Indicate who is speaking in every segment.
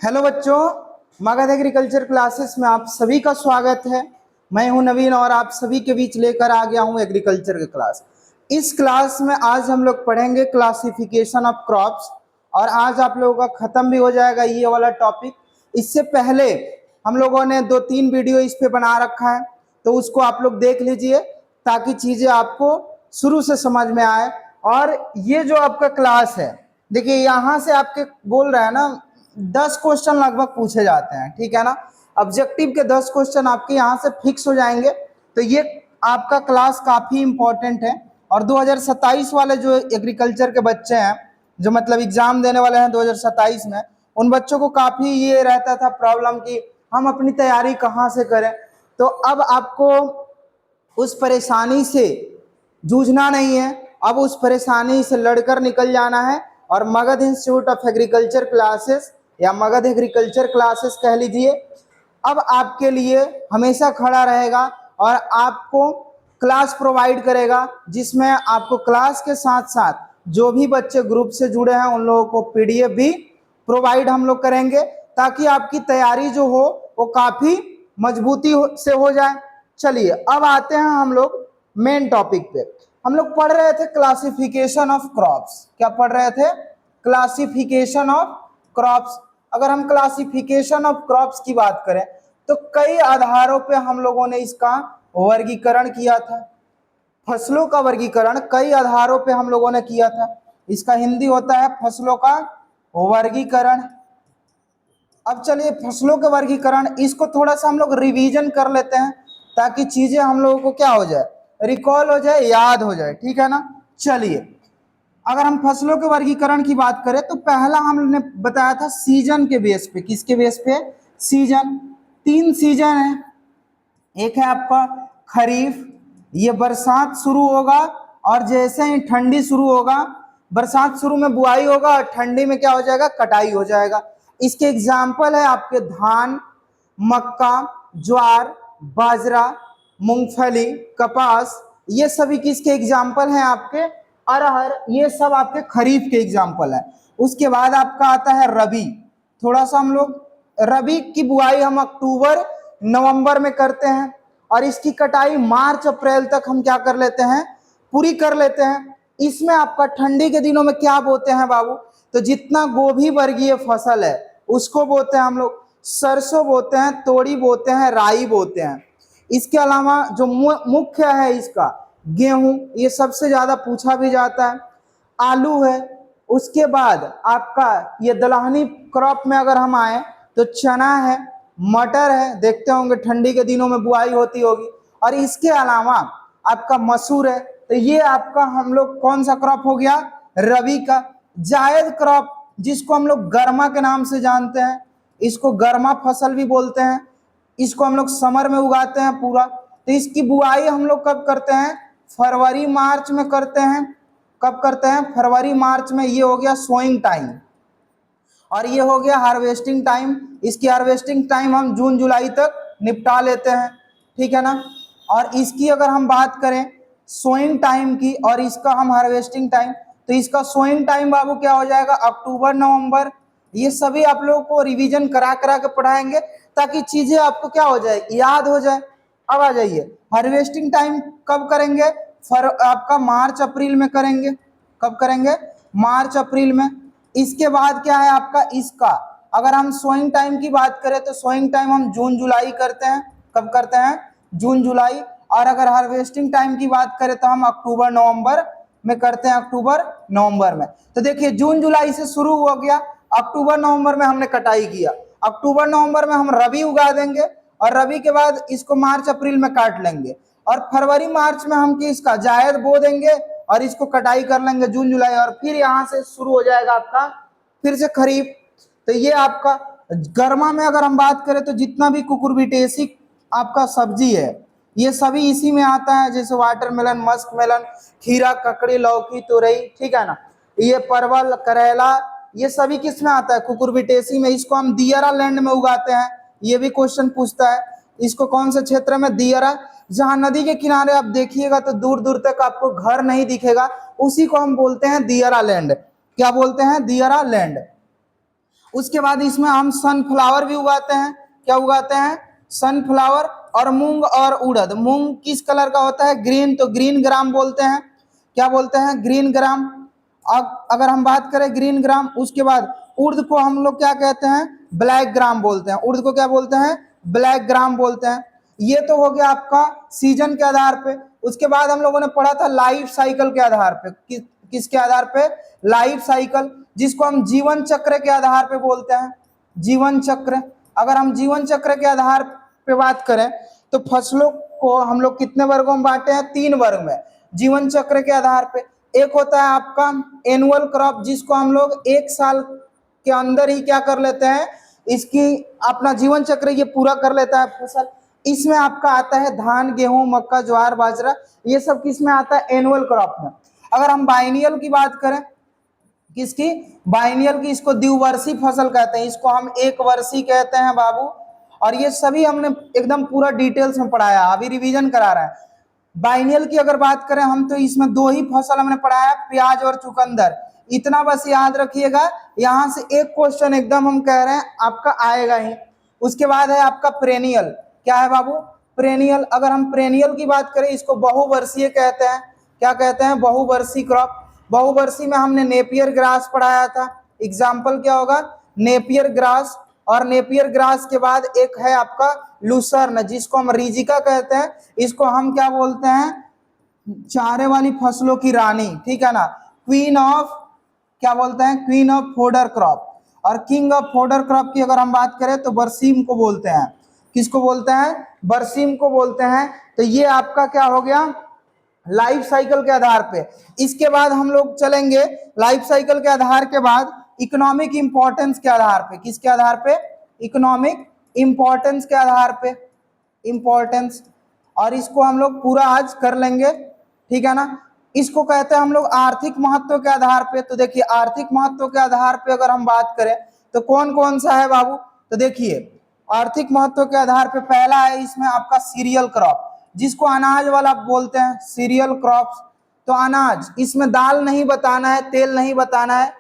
Speaker 1: Hello बच्चों, Magadh agriculture classes में आप सभी का स्वागत है। मैं हूं नवीन और आप सभी के बीच लेकर आ गया हूं एग्रीकल्चर की क्लास। इस क्लास में आज हम लोग पढ़ेंगे क्लासिफिकेशन ऑफ क्रॉप्स और आज आप लोगों का खत्म भी हो जाएगा ये वाला टॉपिक। इससे पहले हम लोगों ने 2-3 वीडियो इस पे बना रखा है, तो उसको आप लोग देख लीजिए ताकि चीज़ें आपको शुरू से समझ में आए। और ये जो आपका क्लास है, देखिए यहाँ से आपके बोल रहे हैं ना 10 क्वेश्चन लगभग पूछे जाते हैं, ठीक है ना। ऑब्जेक्टिव के 10 क्वेश्चन आपके यहाँ से फिक्स हो जाएंगे, तो ये आपका क्लास काफ़ी इंपॉर्टेंट है। और 2027 वाले जो एग्रीकल्चर के बच्चे हैं, जो मतलब एग्जाम देने वाले हैं 2027 में, उन बच्चों को काफ़ी ये रहता था प्रॉब्लम कि हम अपनी तैयारी कहाँ से करें। तो अब आपको उस परेशानी से जूझना नहीं है, अब उस परेशानी से लड़कर निकल जाना है। और Magadh institute of agriculture classes या मगध एग्रीकल्चर क्लासेस कह लीजिए, अब आपके लिए हमेशा खड़ा रहेगा और आपको क्लास प्रोवाइड करेगा, जिसमें आपको क्लास के साथ साथ जो भी बच्चे ग्रुप से जुड़े हैं उन लोगों को पीडीएफ भी प्रोवाइड हम लोग करेंगे, ताकि आपकी तैयारी जो हो वो काफ़ी मजबूती से हो जाए। चलिए अब आते हैं हम लोग मेन टॉपिक पे। हम लोग पढ़ रहे थे क्लासिफिकेशन ऑफ क्रॉप्स। क्या पढ़ रहे थे? Classification of crops. अगर हम क्लासिफिकेशन ऑफ क्रॉप्स की बात करें तो कई आधारों पे हम लोगों ने इसका वर्गीकरण किया था। फसलों का वर्गीकरण कई आधारों पे हम लोगों ने किया था। इसका हिंदी होता है फसलों का वर्गीकरण। अब चलिए फसलों के वर्गीकरण, इसको थोड़ा सा हम लोग रिवीजन कर लेते हैं ताकि चीजें हम लोगों को क्या हो जाए, रिकॉल हो जाए, याद हो जाए, ठीक है ना। चलिए अगर हम फसलों के वर्गीकरण की बात करें तो पहला हमने बताया था सीजन के बेस पे। किसके बेस पे? सीजन। 3 सीजन है। एक है आपका खरीफ, ये बरसात शुरू होगा और जैसे ही ठंडी शुरू होगा, बरसात शुरू में बुआई होगा और ठंडी में क्या हो जाएगा, कटाई हो जाएगा। इसके एग्जाम्पल है आपके धान, मक्का, ज्वार, बाजरा, मूंगफली, कपास, ये सभी किसके एग्जाम्पल हैं आपके? अरहर, ये सब आपके खरीफ के एग्जाम्पल है। उसके बाद आपका आता है रबी। थोड़ा सा हम लोग रबी की बुआई हम अक्टूबर नवंबर में करते हैं और इसकी कटाई मार्च अप्रैल तक हम क्या कर लेते हैं, पूरी कर लेते हैं। इसमें आपका ठंडी के दिनों में क्या बोते हैं बाबू? तो जितना गोभी वर्गीय फसल है उसको बोते हैं हम लोग, सरसों बोते हैं, तोड़ी बोते हैं, राई बोते हैं। इसके अलावा जो मुख्य है इसका गेहूं, ये सबसे ज्यादा पूछा भी जाता है। आलू है। उसके बाद आपका ये दलहनी क्रॉप में अगर हम आए तो चना है, मटर है, देखते होंगे ठंडी के दिनों में बुआई होती होगी। और इसके अलावा आपका मसूर है। तो ये आपका हम लोग कौन सा क्रॉप हो गया? रबी का। जायद क्रॉप, जिसको हम लोग गर्मा के नाम से जानते हैं, इसको गर्मा फसल भी बोलते हैं। इसको हम लोग समर में उगाते हैं पूरा। तो इसकी बुआई हम लोग कब करते हैं? फरवरी मार्च में करते हैं। कब करते हैं? फरवरी मार्च में। ये हो गया सोइंग टाइम और ये हो गया हार्वेस्टिंग टाइम। इसकी हार्वेस्टिंग टाइम हम जून जुलाई तक निपटा लेते हैं, ठीक है ना। और इसकी अगर हम बात करें सोइंग टाइम की और इसका हम हार्वेस्टिंग टाइम, तो इसका सोइंग टाइम बाबू क्या हो जाएगा? अक्टूबर नवंबर। ये सभी आप लोगों को रिवीजन करा करा के पढ़ाएंगे ताकि चीजें आपको क्या हो जाए, याद हो जाए। अब आ जाइए हार्वेस्टिंग टाइम कब करेंगे? आपका मार्च अप्रैल में करेंगे। कब करेंगे? मार्च अप्रैल में। इसके बाद क्या है आपका इसका, अगर हम सोइंग टाइम की बात करें तो सोइंग टाइम हम जून जुलाई करते हैं। कब करते हैं? जून जुलाई। और अगर हार्वेस्टिंग टाइम की बात करें तो हम अक्टूबर नवंबर में करते हैं, अक्टूबर नवंबर में। तो देखिए जून जुलाई से शुरू हो गया, अक्टूबर नवंबर में हमने कटाई किया, अक्टूबर नवंबर में हम रबी उगा देंगे और रबी के बाद इसको मार्च अप्रैल में काट लेंगे और फरवरी मार्च में हम इसका जायद बो देंगे और इसको कटाई कर लेंगे जून जुलाई। और फिर यहाँ से शुरू हो जाएगा आपका फिर से खरीफ। तो ये आपका गर्मा में अगर हम बात करें तो जितना भी कुकुरबिटेसी आपका सब्जी है ये सभी इसी में आता है, जैसे वाटरमेलन, मस्क मेलन, खीरा, ककड़ी, लौकी, तुरई, ठीक है ना। ये परवल, करेला, ये सभी किस में आता है? कुकुरबिटेसी में। इसको हम दियरा लैंड में उगाते हैं। ये भी क्वेश्चन पूछता है। इसको कौन से क्षेत्र में? दियरा। जहां नदी के किनारे आप देखिएगा तो दूर दूर तक आपको घर नहीं दिखेगा, उसी को हम बोलते हैं दियरा लैंड। क्या बोलते हैं? दियरा लैंड। उसके बाद इसमें हम सनफ्लावर भी उगाते हैं। क्या उगाते हैं? सनफ्लावर। और मूंग और उड़द। मूंग किस कलर का होता है? ग्रीन, तो ग्रीन ग्राम बोलते हैं। क्या बोलते हैं? Green gram. अब अगर हम बात करें ग्रीन ग्राम, उसके बाद उड़द को हम लोग क्या कहते हैं? ब्लैक ग्राम बोलते हैं। उड़द को क्या बोलते हैं? ब्लैक ग्राम बोलते हैं। ये तो हो गया आपका सीजन के आधार पे। उसके बाद हम लोगों ने पढ़ा था लाइफ साइकिल के आधार पे। किसके आधार पे? लाइफ साइकिल, जिसको हम जीवन चक्र के आधार पे बोलते हैं। जीवन चक्र। अगर हम जीवन चक्र के आधार पे बात करें तो फसलों को हम लोग कितने वर्गों में बांटे हैं? 3 वर्ग में, जीवन चक्र के आधार पे। एक होता है आपका एनुअल क्रॉप, जिसको हम लोग एक साल के अंदर ही क्या कर लेते हैं, इसकी अपना जीवन चक्र ये पूरा कर लेता है फसल। इसमें आपका आता है धान, गेहूं, मक्का, ज्वार, बाजरा, ये सब किस में आता है? एनुअल क्रॉप में। अगर हम बाइनियल की बात करें, किसकी? बाइनियल की, इसको द्विवर्षीय फसल कहते हैं, इसको हम एक वर्षीय कहते हैं बाबू। और ये सभी हमने एकदम पूरा डिटेल्स में पढ़ाया, अभी रिवीजन करा रहा है। बाइनियल की अगर बात करें हम, तो इसमें 2 ही फसल हमने पढ़ाया, प्याज और चुकंदर। इतना बस याद रखिएगा, यहां से एक क्वेश्चन एकदम हम कह रहे हैं आपका आएगा ही। उसके बाद है आपका प्रेनियल। क्या है बाबू? प्रेनियल। अगर हम प्रेनियल की बात करें, इसको बहुवर्षीय कहते हैं। क्या कहते हैं? बहुवर्षीय क्रॉप। बहुवर्षीय में हमने नेपियर ग्रास पढ़ाया था। एग्जाम्पल क्या होगा? Napier grass. और नेपियर ग्रास के बाद एक है आपका लूसर्न, जिसको हम रिजिका कहते हैं। इसको हम क्या बोलते हैं? चारे वाली फसलों की रानी, ठीक है ना। क्वीन ऑफ, क्या बोलते हैं? Queen of fodder crop. और किंग ऑफ फोडर क्रॉप की अगर हम बात करें तो बरसीम को बोलते हैं। किसको बोलते हैं? बरसीम को बोलते हैं। तो ये आपका क्या हो गया? लाइफ साइकिल के आधार पे। इसके बाद हम लोग चलेंगे लाइफ साइकिल के आधार के बाद इकोनॉमिक इंपॉर्टेंस के आधार पे। किसके आधार पे? इकोनॉमिक इंपॉर्टेंस के आधार पे। इंपॉर्टेंस, और इसको हम लोग पूरा आज कर लेंगे, ठीक है ना। इसको कहते हैं हम लोग आर्थिक महत्व के आधार पे। तो देखिए, आर्थिक महत्व के आधार पे अगर हम बात करें तो कौन कौन सा है बाबू? तो देखिए, आर्थिक महत्व के आधार पे पहला है इसमें आपका सीरियल क्रॉप, जिसको अनाज वाला बोलते हैं, सीरियल क्रॉप्स। तो अनाज, इसमें दाल नहीं बताना है, तेल नहीं बताना है,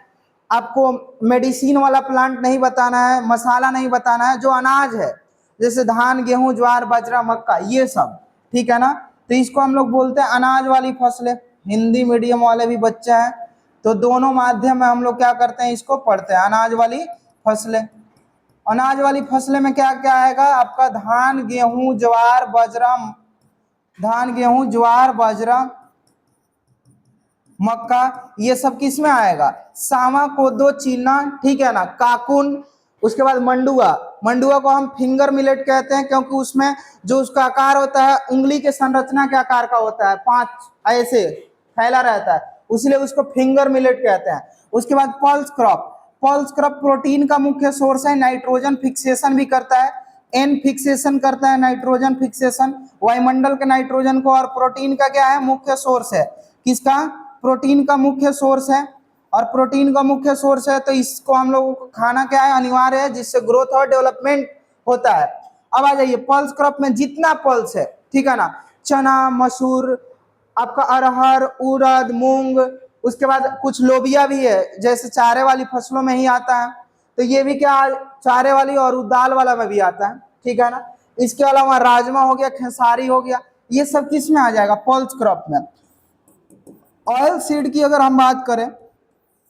Speaker 1: आपको मेडिसिन वाला प्लांट नहीं बताना है, मसाला नहीं बताना है, जो अनाज है जैसे धान, गेहूं, ज्वार, बाजरा, मक्का, ये सब, ठीक है ना। तो इसको हम लोग बोलते हैं अनाज वाली फसलें। हिंदी मीडियम वाले भी बच्चे हैं तो दोनों माध्यम में हम लोग क्या करते हैं, इसको पढ़ते हैं, अनाज वाली फसलें। अनाज वाली फसलें में क्या क्या आएगा आपका? धान, गेहूं, ज्वार, बाजरा, धान, गेहूं, ज्वार, बाजरा, मक्का, ये सब किस में आएगा? सामा, कोदो, चीना, ठीक है ना, काकुन। उसके बाद मंडुआ। मंडुआ को हम फिंगर मिलेट कहते हैं, क्योंकि उसमें जो उसका आकार होता है उंगली के संरचना के आकार का होता है, 5 ऐसे फैला रहता है, इसलिए उसको फिंगर मिलेट कहते हैं। उसके बाद pulse crop. Pulse crop protein का मुख्य सोर्स है, नाइट्रोजन फिक्सेशन भी करता है, एन फिक्सेशन करता है, नाइट्रोजन फिक्सेशन, वायुमंडल के नाइट्रोजन को। और प्रोटीन का क्या है? मुख्य सोर्स है। किसका? प्रोटीन का मुख्य सोर्स है। और प्रोटीन का मुख्य सोर्स है तो इसको हम लोगों को खाना क्या है? अनिवार्य है, जिससे ग्रोथ और डेवलपमेंट होता है। अब आ जाइए पल्स क्रॉप में, जितना पल्स है, ठीक है ना, चना, मसूर, आपका अरहर, उड़द, मूंग, उसके बाद कुछ लोबिया भी है, जैसे चारे वाली फसलों में ही आता है, तो ये भी क्या, चारे वाली और दाल वाला में भी आता है, ठीक है ना। इसके अलावा राजमा हो गया, खेसारी हो गया, ये सब किस में आ जाएगा? पल्स क्रॉप में। ऑयल सीड की अगर हम बात करें,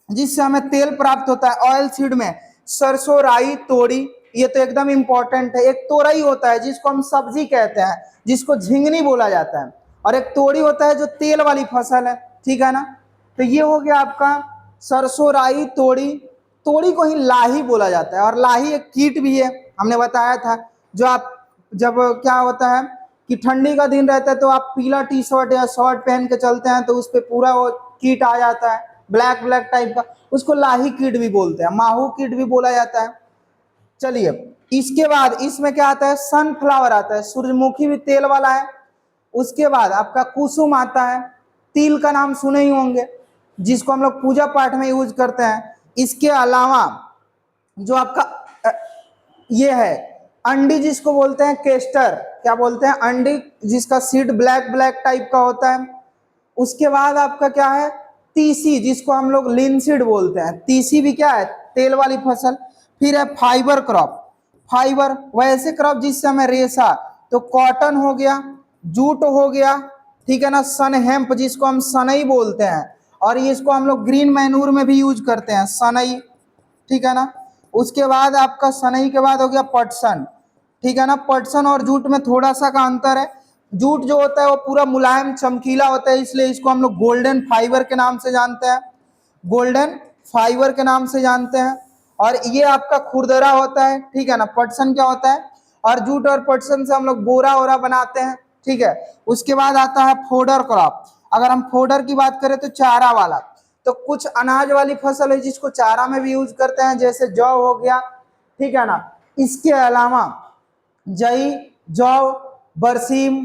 Speaker 1: जिससे हमें तेल प्राप्त होता है, ऑयल सीड में सरसों, राई, तोरी, ये तो एकदम इंपॉर्टेंट है। एक तोरई होता है जिसको हम सब्जी कहते हैं, जिसको झिंगनी बोला जाता है, और एक तोरी होता है जो तेल वाली फसल है, ठीक है ना। तो ये हो गया आपका सरसों, राई, तोरी। तोरी को ही लाही बोला जाता है, और लाही एक कीट भी है, हमने बताया था। जो आप जब क्या होता है कि ठंडी का दिन रहता है तो आप पीला टी शर्ट या शर्ट पहन के चलते हैं तो उस पर पूरा वो कीट आ जाता है, ब्लैक ब्लैक टाइप का, उसको लाही कीट भी बोलते हैं, माहू कीट भी बोला जाता है। चलिए, इसके बाद इसमें क्या आता है? सनफ्लावर आता है, सूरजमुखी भी तेल वाला है। उसके बाद आपका कुसुम आता है, तिल का नाम सुने ही होंगे, जिसको हम लोग पूजा पाठ में यूज करते हैं। इसके अलावा जो आपका ये है अंडी, जिसको बोलते हैं केस्टर, क्या बोलते हैं? अंडी, जिसका सीड ब्लैक ब्लैक टाइप का होता है। उसके बाद आपका क्या है? तीसी, जिसको हम लोग लिनसीड बोलते हैं। तीसी भी क्या है? तेल वाली फसल। फिर है फाइबर क्रॉप, फाइबर वैसे क्रॉप जिससे हमें रेशा, तो कॉटन हो गया, जूट हो गया, ठीक है ना, सन हेम्प जिसको हम सनई बोलते हैं, और ये इसको हम लोग ग्रीन मैनूर में भी यूज करते हैं, सनई, ठीक है ना। उसके बाद आपका सनई के बाद हो गया पटसन, ठीक है ना। पटसन और जूट में थोड़ा सा का अंतर है, जूट जो होता है वो पूरा मुलायम चमकीला होता है, इसलिए इसको हम लोग गोल्डन फाइबर के नाम से जानते हैं, गोल्डन फाइबर के नाम से जानते हैं। और ये आपका खुरदरा होता है, ठीक है ना। पटसन क्या होता है, और जूट और पटसन से हम लोग बोरा वोरा बनाते हैं, ठीक है। उसके बाद आता है फोडर क्रॉप। अगर हम फोडर की बात करें तो चारा वाला, तो कुछ अनाज वाली फसल है जिसको चारा में भी यूज करते हैं, जैसे जौ हो गया, ठीक है ना। इसके अलावा जई, जौ, बरसीम,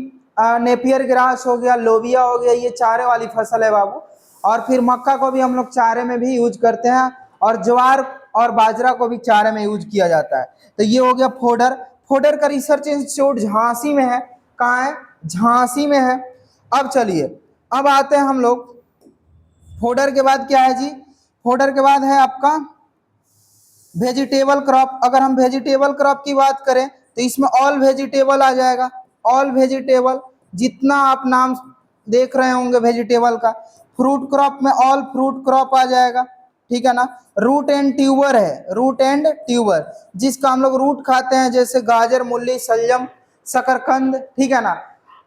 Speaker 1: नेपियर ग्रास हो गया, लोबिया हो गया, ये चारे वाली फसल है बाबू। और फिर मक्का को भी हम लोग चारे में भी यूज करते हैं, और ज्वार और बाजरा को भी चारे में यूज किया जाता है। तो ये हो गया फोडर। फोडर का रिसर्च इंस्टीट्यूट झांसी में है। कहाँ है, झांसी में है। अब चलिए, अब आते हैं हम लोग, फोडर के बाद क्या है जी, फोडर के बाद है आपका वेजिटेबल क्रॉप। अगर हम वेजिटेबल क्रॉप की बात करें तो इसमें ऑल वेजिटेबल आ जाएगा, ऑल वेजिटेबल, जितना आप नाम देख रहे होंगे वेजिटेबल का। फ्रूट क्रॉप में ऑल फ्रूट क्रॉप आ जाएगा, ठीक है ना। रूट एंड ट्यूबर है, रूट एंड ट्यूबर, जिसका हम लोग रूट खाते हैं, जैसे गाजर, मूली, शलजम, शकरकंद, ठीक है ना।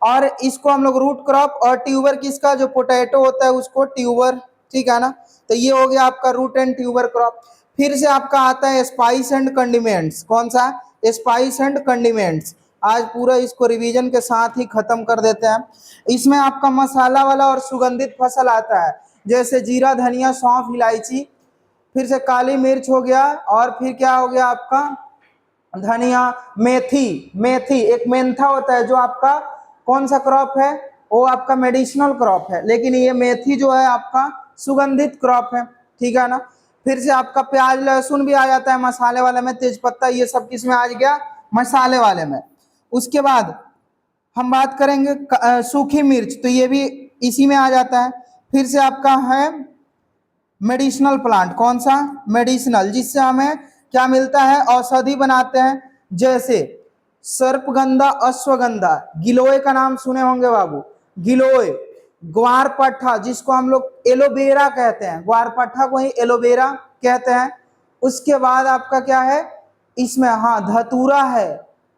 Speaker 1: और इसको हम लोग रूट क्रॉप, और ट्यूबर किसका, जो पोटैटो होता है उसको ट्यूबर, ठीक है ना। तो ये हो गया आपका रूट एंड ट्यूबर क्रॉप। फिर से आपका आता है स्पाइस एंड कंडिमेंट्स। कौन सा, स्पाइस एंड कंडिमेंट्स। आज पूरा इसको रिवीजन के साथ ही खत्म कर देते हैं। इसमें आपका मसाला वाला और सुगंधित फसल आता है, जैसे जीरा, धनिया, सौंफ, इलायची। फिर से काली मिर्च हो गया, और फिर क्या हो गया आपका धनिया, मेथी, मेथी एक मेंथा होता है जो आपका कौन सा क्रॉप है, वो आपका मेडिसिनल क्रॉप है, लेकिन ये मेथी जो है आपका सुगंधित क्रॉप है, ठीक है ना। फिर से आपका प्याज, लहसुन भी आ जाता है मसाले वाले में, तेजपत्ता, ये सब किस में आ गया, मसाले वाले में। उसके बाद हम बात करेंगे सूखी मिर्च, तो ये भी इसी में आ जाता है। फिर से आपका है मेडिसिनल प्लांट, कौन सा, मेडिसिनल, जिससे हमें क्या मिलता है, औषधि बनाते हैं, जैसे सर्पगंधा, अश्वगंधा, गिलोय का नाम सुने होंगे बाबू, गिलोय, ग्वारपट्ठा जिसको हम लोग एलोवेरा कहते हैं, ग्वारपट्ठा को ही एलोवेरा कहते हैं। उसके बाद आपका क्या है इसमें, हाँ धतूरा है,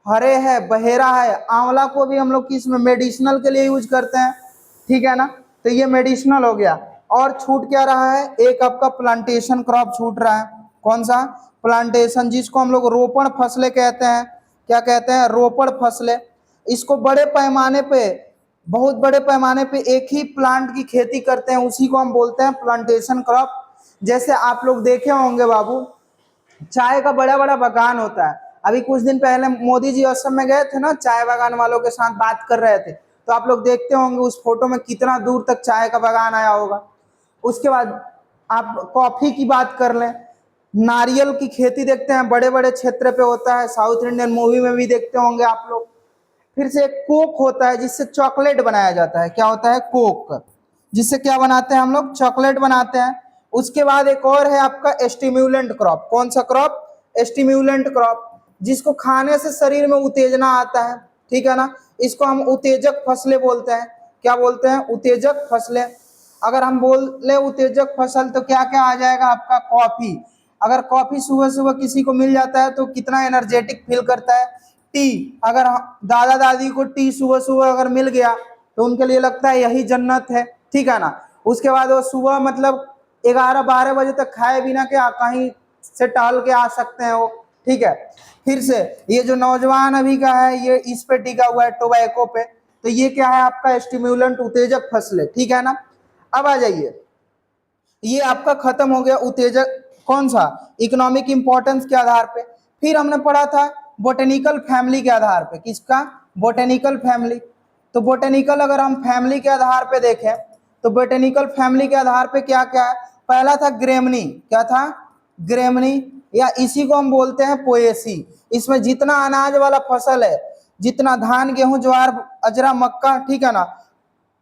Speaker 1: हरे है, बहेरा है, आंवला को भी हम लोग किसमें, मेडिसिनल के लिए यूज करते हैं, ठीक है ना। तो ये मेडिसिनल हो गया। और छूट क्या रहा है, एक आपका प्लांटेशन क्रॉप छूट रहा है, कौन सा, प्लांटेशन, जिसको हम लोग रोपण फसलें कहते हैं। क्या कहते हैं, रोपण फसलें। इसको बड़े पैमाने पे, बहुत बड़े पैमाने पे एक ही प्लांट की खेती करते हैं, उसी को हम बोलते हैं प्लांटेशन क्रॉप। जैसे आप लोग देखे होंगे बाबू, चाय का बड़ा बड़ा बागान होता है। अभी कुछ दिन पहले मोदी जी असम में गए थे ना, चाय बागान वालों के साथ बात कर रहे थे, तो आप लोग देखते होंगे उस फोटो में कितना दूर तक चाय का बागान आया होगा। उसके बाद आप कॉफी की बात कर लें, नारियल की खेती देखते हैं, बड़े बड़े क्षेत्र पे होता है, साउथ इंडियन मूवी में भी देखते होंगे आप लोग। फिर से एक कोक होता है जिससे चॉकलेट बनाया जाता है, क्या होता है, कोक, जिससे क्या बनाते हैं हम लोग, चॉकलेट बनाते हैं। उसके बाद एक और है आपका स्टिम्युलेंट क्रॉप, कौन सा क्रॉप, स्टिम्युलेंट क्रॉप, जिसको खाने से शरीर में उत्तेजना आता है, ठीक है ना। इसको हम उत्तेजक फसलें बोलते हैं, क्या बोलते हैं, उत्तेजक फसलें। अगर हम बोले उत्तेजक फसल तो क्या क्या आ जाएगा आपका, कॉफी। अगर कॉफी सुबह सुबह किसी को मिल जाता है तो कितना एनर्जेटिक फील करता है। टी, अगर दादा दादी को टी सुबह सुबह अगर मिल गया तो उनके लिए लगता है यही जन्नत है, ठीक है ना। उसके बाद वो सुबह मतलब 11-12 बजे तक खाए बिना क्या कहीं से टहल के आ सकते हैं वो, ठीक है। फिर से ये जो नौजवान अभी का है ये इस पे टिका हुआ है, टोबैको पे, तो ये क्या है आपका स्टिम्युलेंट, उत्तेजक फसल है, ठीक है ना। अब आ जाइए, ये आपका खत्म हो गया उत्तेजक, कौन सा, इकोनॉमिक इंपॉर्टेंस के आधार पे। फिर हमने पढ़ा था बोटेनिकल फैमिली के आधार पे, किसका, बोटेनिकल फैमिली। तो बोटेनिकल अगर हम फैमिली के आधार पे देखें तो बोटेनिकल फैमिली के आधार पे क्या क्या है, पहला था ग्रेमनी, क्या था, ग्रेमनी, या इसी को हम बोलते हैं पोएसी। इसमें जितना अनाज वाला फसल है, जितना धान, गेहूं, ज्वार, अजरा, मक्का, ठीक है ना,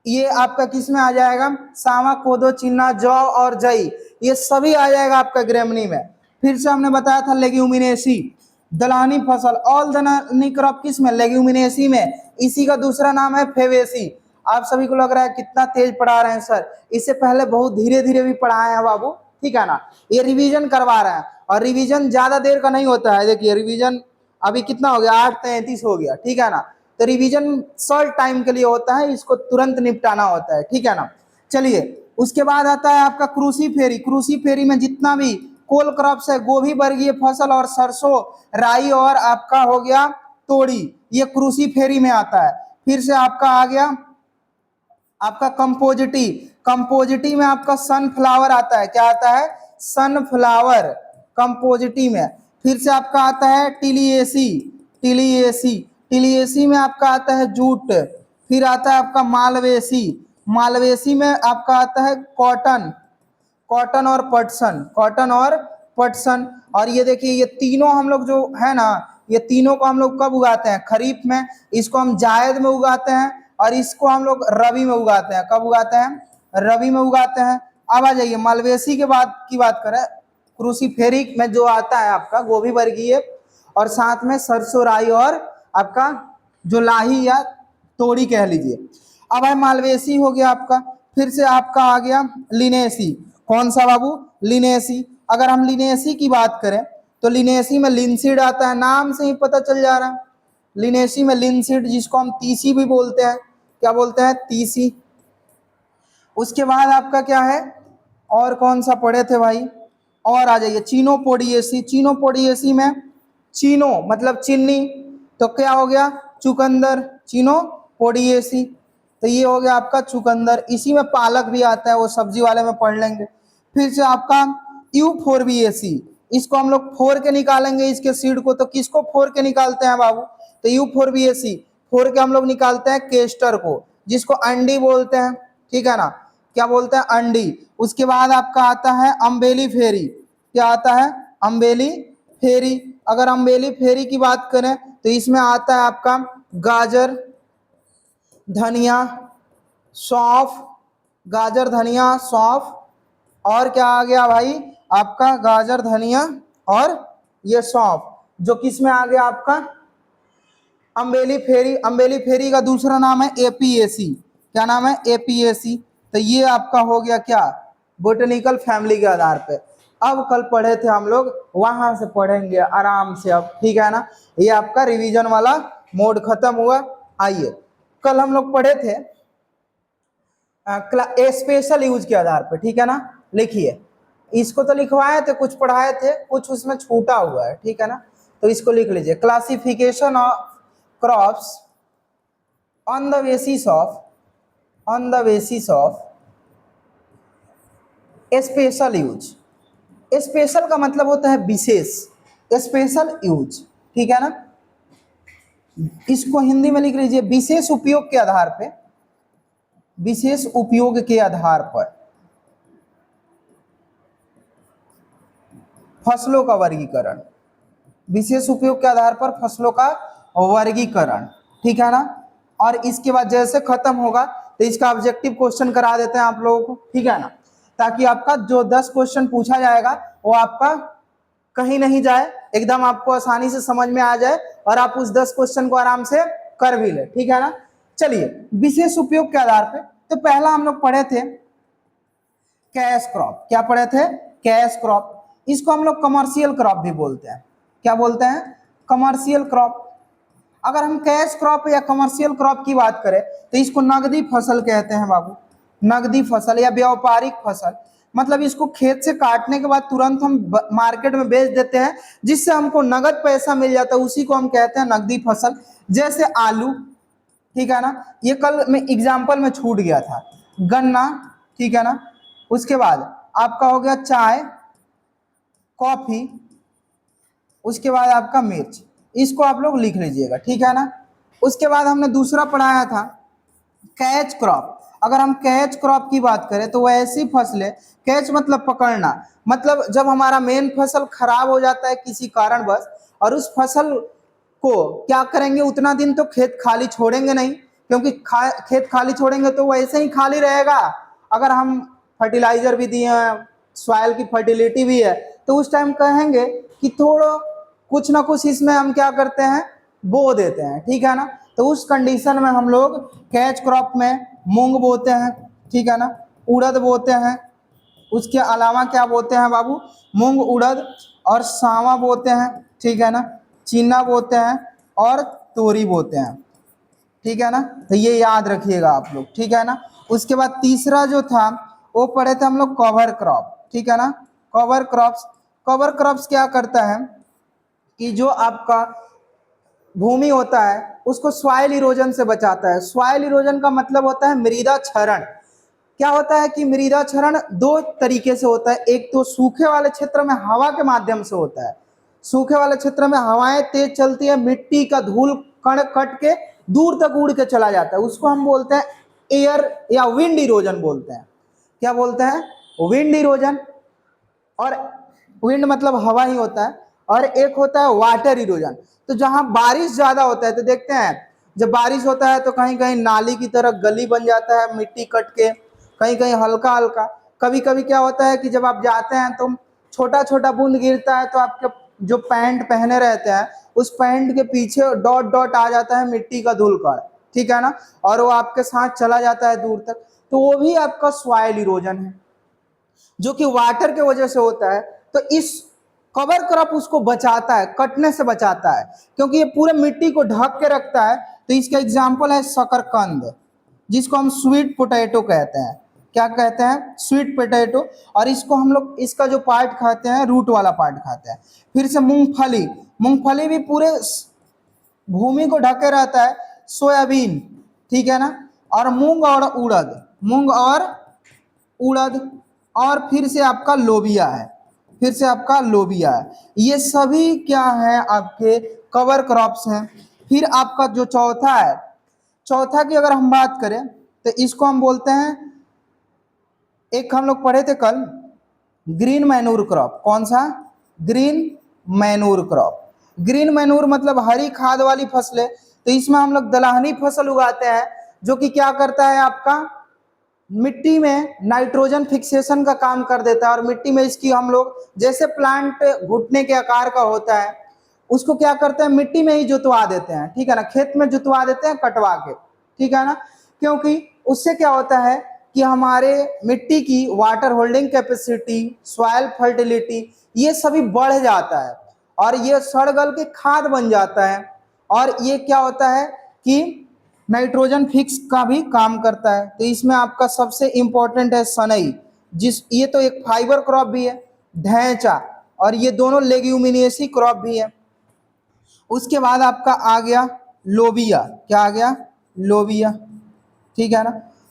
Speaker 1: ये आपका किस में आ जाएगा, सावा, कोदो, चिन्ना, जौ और जई, ये सभी आ जाएगा आपका ग्रेमनी में। फिर से हमने बताया था लेग्यूमिनेसी, दलहनी फसल। ऑल दलहनी क्रॉप किस में? लेग्यूमिनेसी में। इसी का दूसरा नाम है फेवेसी। आप सभी को लग रहा है कितना तेज पढ़ा रहे हैं सर, इससे पहले बहुत धीरे धीरे भी पढ़ाए हैं बाबू, ठीक है ना। ये रिवीजन करवा रहे हैं, और रिवीजन ज्यादा देर का नहीं होता है। देखिए रिवीजन अभी कितना हो गया, 8:33 हो गया, ठीक है ना। तो रिवीजन शॉर्ट टाइम के लिए होता है, इसको तुरंत निपटाना होता है, ठीक है ना। चलिए उसके बाद आता है आपका क्रूसीफेरी। क्रूसीफेरी में जितना भी कोल क्रॉप्स है, गोभी वर्गीय फसल और सरसों, राई और आपका हो गया तोड़ी, ये क्रूसीफेरी में आता है। फिर से आपका आ गया आपका कंपोजिटी। कंपोजिटी में आपका सनफ्लावर आता है। क्या आता है? सनफ्लावर कंपोजिटी में। फिर से आपका आता है टिलिएसी। टिलिएसी टिलिएसी में आपका आता है जूट। फिर आता है आपका मालवेसी। मालवेसी में आपका आता है कॉटन। कॉटन और पटसन, कॉटन और पटसन। और ये देखिए ये तीनों हम लोग जो है ना, ये तीनों को हम लोग कब उगाते हैं? खरीफ में। इसको हम जायद में उगाते हैं, और इसको हम लोग रबी में उगाते हैं। कब उगाते हैं? रबी में उगाते हैं। अब आ जाइए मालवेसी के बाद की बात करें, क्रूसीफेरी में जो आता है आपका गोभी वर्गीय, और साथ में सरसों, राई और आपका जो लाही या तोड़ी कह लीजिए। अब है मालवेसी हो गया आपका। फिर से आपका आ गया लिनेसी। कौन सा बाबू? लिनेसी। अगर हम लिनेसी की बात करें तो लिनेसी में लिनसीड आता है, नाम से ही पता चल जा रहा है। लिनेसी में लिनसीड, जिसको हम तीसी भी बोलते हैं। क्या बोलते हैं? तीसी। उसके बाद आपका क्या है, और कौन सा पढ़े थे भाई? और आ जाइए चीनोपोडियेसी। चीनोपोडियेसी में चीनो मतलब चिन्नी, तो क्या हो गया? चुकंदर। चीनोपोडियेसी, तो ये हो गया आपका चुकंदर। इसी में पालक भी आता है, वो सब्जी वाले में पढ़ लेंगे। फिर से आपका यूफोरबिएसी, इसको हम लोग फोर के निकालेंगे इसके सीड को। तो किसको फोर के निकालते हैं बाबू? तो यूफोरबिएसी फोर के हम लोग निकालते हैं केस्टर को, जिसको अंडी बोलते हैं, ठीक है ना। क्या बोलते हैं? अंडी। उसके बाद आपका आता है अम्बेली फेरी। क्या आता है? अम्बेली फेरी। अगर अम्बेली फेरी की बात करें तो इसमें आता है आपका गाजर, धनिया, सौंफ। गाजर, धनिया, सौंफ, और क्या आ गया भाई आपका? गाजर, धनिया और ये सौंफ, जो किस में आ गया आपका? अम्बेली फेरी। अम्बेली फेरी का दूसरा नाम है एपीएसी। क्या नाम है? एपीएसी। तो ये आपका हो गया क्या? बोटेनिकल फैमिली के आधार पे। अब कल पढ़े थे हम लोग, वहां से पढ़ेंगे आराम से अब, ठीक है ना। ये आपका रिवीजन वाला मोड खत्म हुआ। आइए कल हम लोग पढ़े थे स्पेशल यूज के आधार पे, ठीक है ना। लिखिए, इसको तो लिखवाए थे, कुछ पढ़ाए थे, कुछ उसमें छूटा हुआ है, ठीक है ना। तो इसको लिख लीजिए, classification of crops on the basis of special use. Special का मतलब होता है विशेष, स्पेशल यूज, ठीक है ना। इसको हिंदी में लिख लीजिए, विशेष उपयोग के आधार पे, विशेष उपयोग के आधार पर फसलों का वर्गीकरण। विशेष उपयोग के आधार पर फसलों का वर्गीकरण, ठीक है ना। और इसके बाद जैसे खत्म होगा तो इसका ऑब्जेक्टिव क्वेश्चन करा देते हैं आप लोगों को, ठीक है ना, ताकि आपका जो 10 क्वेश्चन पूछा जाएगा वो आपका कहीं नहीं जाए, एकदम आपको आसानी से समझ में आ जाए, और आप उस 10 क्वेश्चन को आराम से कर भी ले, ठीक है ना। चलिए विशेष उपयोग के आधार पे, तो पहला हम लोग पढ़े थे कैश क्रॉप। क्या पढ़े थे? Cash crop. इसको हम लोग कमर्शियल क्रॉप भी बोलते हैं। क्या बोलते हैं? Commercial crop. अगर हम कैश क्रॉप या कमर्शियल क्रॉप की बात करें तो इसको नगदी फसल कहते हैं बाबू। नगदी फसल या व्यापारिक फसल, मतलब इसको खेत से काटने के बाद तुरंत हम मार्केट में बेच देते हैं, जिससे हमको नगद पैसा मिल जाता है, उसी को हम कहते हैं नगदी फसल। जैसे आलू, ठीक है ना, ये कल में एग्जाम्पल में छूट गया था। गन्ना, ठीक है ना। उसके बाद आपका हो गया चाय, कॉफी, उसके बाद आपका मिर्च। इसको आप लोग लिख लीजिएगा, ठीक है ना। उसके बाद हमने दूसरा पढ़ाया था कैच क्रॉप। अगर हम कैच क्रॉप की बात करें तो वह ऐसी फसलें, कैच मतलब पकड़ना, मतलब जब हमारा मेन फसल खराब हो जाता है किसी कारणवश, और उस फसल को क्या करेंगे, उतना दिन तो खेत खाली छोड़ेंगे नहीं, क्योंकि खेत खाली छोड़ेंगे तो वो ऐसे ही खाली रहेगा। अगर हम फर्टिलाइजर भी दिए हैं, सॉइल की फर्टिलिटी भी है, तो उस टाइम कहेंगे कि थोड़ा कुछ ना कुछ इसमें हम क्या करते हैं, बो देते हैं, ठीक है ना। तो उस कंडीशन में हम लोग कैच क्रॉप में मूंग बोते हैं, ठीक है ना, उड़द बोते हैं, उसके अलावा क्या बोते हैं बाबू, मूंग उड़द और सांवा बोते हैं, ठीक है ना, चीना बोते हैं और तोरी बोते हैं, ठीक है ना। तो ये याद रखिएगा आप लोग, ठीक है ना। उसके बाद तीसरा जो था वो पढ़े थे हम लोग कवर क्रॉप, ठीक है ना। कवर क्रॉप्स, कवर क्रॉप्स क्या करता है कि जो आपका भूमि होता है उसको सॉइल इरोजन से बचाता है। सॉइल इरोजन का मतलब होता है मृदा क्षरण। क्या होता है कि मृदा क्षरण दो तरीके से होता है, एक तो सूखे वाले क्षेत्र में हवा के माध्यम से होता है, सूखे वाले क्षेत्र में हवाएं तेज चलती है, मिट्टी का धूल कण कट के दूर तक उड़ के चला जाता है, उसको हम बोलते हैं एयर या विंड इरोजन बोलते हैं। क्या बोलते हैं, विंड इरोजन। और विंड मतलब हवा ही होता है। और एक होता है वाटर इरोजन। तो जहां बारिश ज्यादा होता है तो देखते हैं जब बारिश होता है तो कहीं कहीं नाली की तरह गली बन जाता है मिट्टी कट के, कहीं कहीं हल्का हल्का। कभी कभी क्या होता है कि जब आप जाते हैं तो छोटा छोटा बूंद गिरता है तो आपके जो पैंट पहने रहते हैं उस पैंट के पीछे डॉट डॉट आ जाता है मिट्टी का धूल कण, ठीक है ना, और वो आपके साथ चला जाता है दूर तक, तो वो भी आपका सॉइल इरोजन है जो कि वाटर के वजह से होता है। तो इस कवर क्रॉप उसको बचाता है, कटने से बचाता है, क्योंकि ये पूरे मिट्टी को ढक के रखता है। तो इसका एग्जाम्पल है शकरकंद, जिसको हम स्वीट पोटैटो कहते हैं। क्या कहते हैं, स्वीट पोटैटो। और इसको हम लोग इसका जो पार्ट खाते हैं रूट वाला पार्ट खाते हैं। फिर से मूंगफली, मूंगफली भी पूरे भूमि को ढके रहता है। सोयाबीन, ठीक है ना, और मूंग और उड़द, मूंग और उड़द, और फिर से आपका लोबिया है, फिर से आपका लोबिया है। ये सभी क्या है, आपके कवर क्रॉप्स हैं। फिर आपका जो चौथा है, चौथा की अगर हम बात करें तो इसको हम बोलते हैं, एक हम लोग पढ़े थे कल, ग्रीन मैनूर क्रॉप। कौन सा, green manure crop. Green manure मतलब हरी खाद वाली फसलें। तो इसमें हम लोग दलहनी फसल उगाते हैं जो कि क्या करता है, आपका मिट्टी में नाइट्रोजन फिक्सेशन का काम कर देता है। और मिट्टी में इसकी हम लोग, जैसे प्लांट घुटने के आकार का होता है उसको क्या करते हैं, मिट्टी में ही जुतवा देते हैं, ठीक है ना, खेत में जुतवा देते हैं कटवा के, ठीक है ना। क्योंकि उससे क्या होता है कि हमारे मिट्टी की water holding capacity, soil fertility, ये सभी बढ़ जाता है और ये सड़ गल के खाद बन जाता है। और ये क्या होता है कि नाइट्रोजन फिक्स का भी काम करता है। तो इसमें आपका सबसे इंपॉर्टेंट है सनई, जिस ये तो एक फाइबर क्रॉप भी है, ढैंचा, और ये दोनों लेग्यूमिनेसी क्रॉप भी है। उसके बाद आपका आ गया लोबिया। क्या आ गया, लोबिया, ठीक है ना।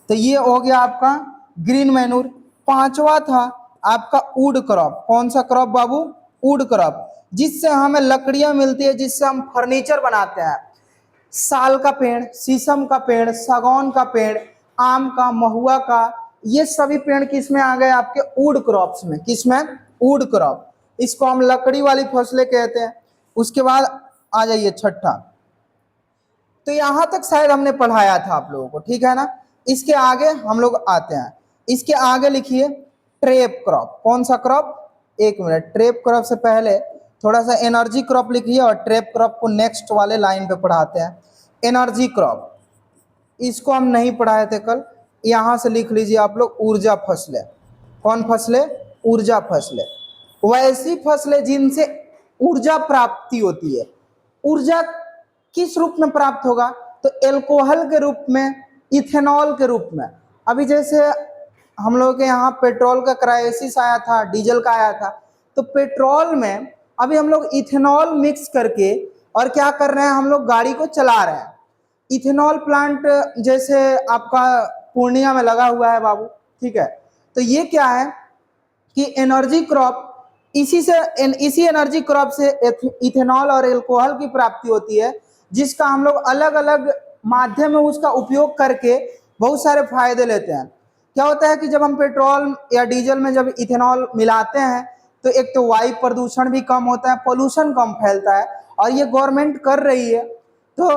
Speaker 1: तो ये हो गया आपका ग्रीन मैनूर। पांचवा था आपका वुड क्रॉप। कौन सा क्रॉप बाबू, वुड क्रॉप, जिससे हमें लकड़ियां मिलती है, जिससे हम फर्नीचर बनाते हैं। साल का पेड़, शीशम का पेड़, सागौन का पेड़, आम का, महुआ का, ये सभी पेड़ किस में आ गए, आपके वुड क्रॉप्स में। किस में, वुड क्रॉप। इसको हम लकड़ी वाली फसलें कहते हैं। उसके बाद आ जाइए छठा। तो यहां तक शायद हमने पढ़ाया था आप लोगों को, ठीक है ना। इसके आगे हम लोग आते हैं, इसके आगे लिखिए ट्रेप क्रॉप। कौन सा क्रॉप, एक मिनट, ट्रेप क्रॉप से पहले थोड़ा सा एनर्जी क्रॉप लिखिए और ट्रेप क्रॉप को नेक्स्ट वाले लाइन पे पढ़ाते हैं। एनर्जी क्रॉप, इसको हम नहीं पढ़ाए थे कल, यहां से लिख लीजिए आप लोग ऊर्जा फसलें। कौन फसलें, ऊर्जा फसलें, वैसी फसलें जिनसे ऊर्जा प्राप्ति होती है। ऊर्जा किस रूप में प्राप्त होगा, तो एल्कोहल के रूप में, इथेनॉल के रूप में। अभी जैसे हम लोग के यहाँ पेट्रोल का क्राइसिस आया था, डीजल का आया था, तो पेट्रोल में अभी हम लोग इथेनॉल मिक्स करके और क्या कर रहे हैं, हम लोग गाड़ी को चला रहे हैं। इथेनॉल प्लांट जैसे आपका पूर्णिया में लगा हुआ है बाबू, ठीक है। तो ये क्या है कि एनर्जी क्रॉप, इसी एनर्जी क्रॉप से इथेनॉल और एल्कोहल की प्राप्ति होती है, जिसका हम लोग अलग अलग माध्यम में उसका उपयोग करके बहुत सारे फायदे लेते हैं। क्या होता है कि जब हम पेट्रोल या डीजल में जब इथेनॉल मिलाते हैं तो एक तो वायु प्रदूषण भी कम होता है, पोल्यूशन कम फैलता है, और ये गवर्नमेंट कर रही है। तो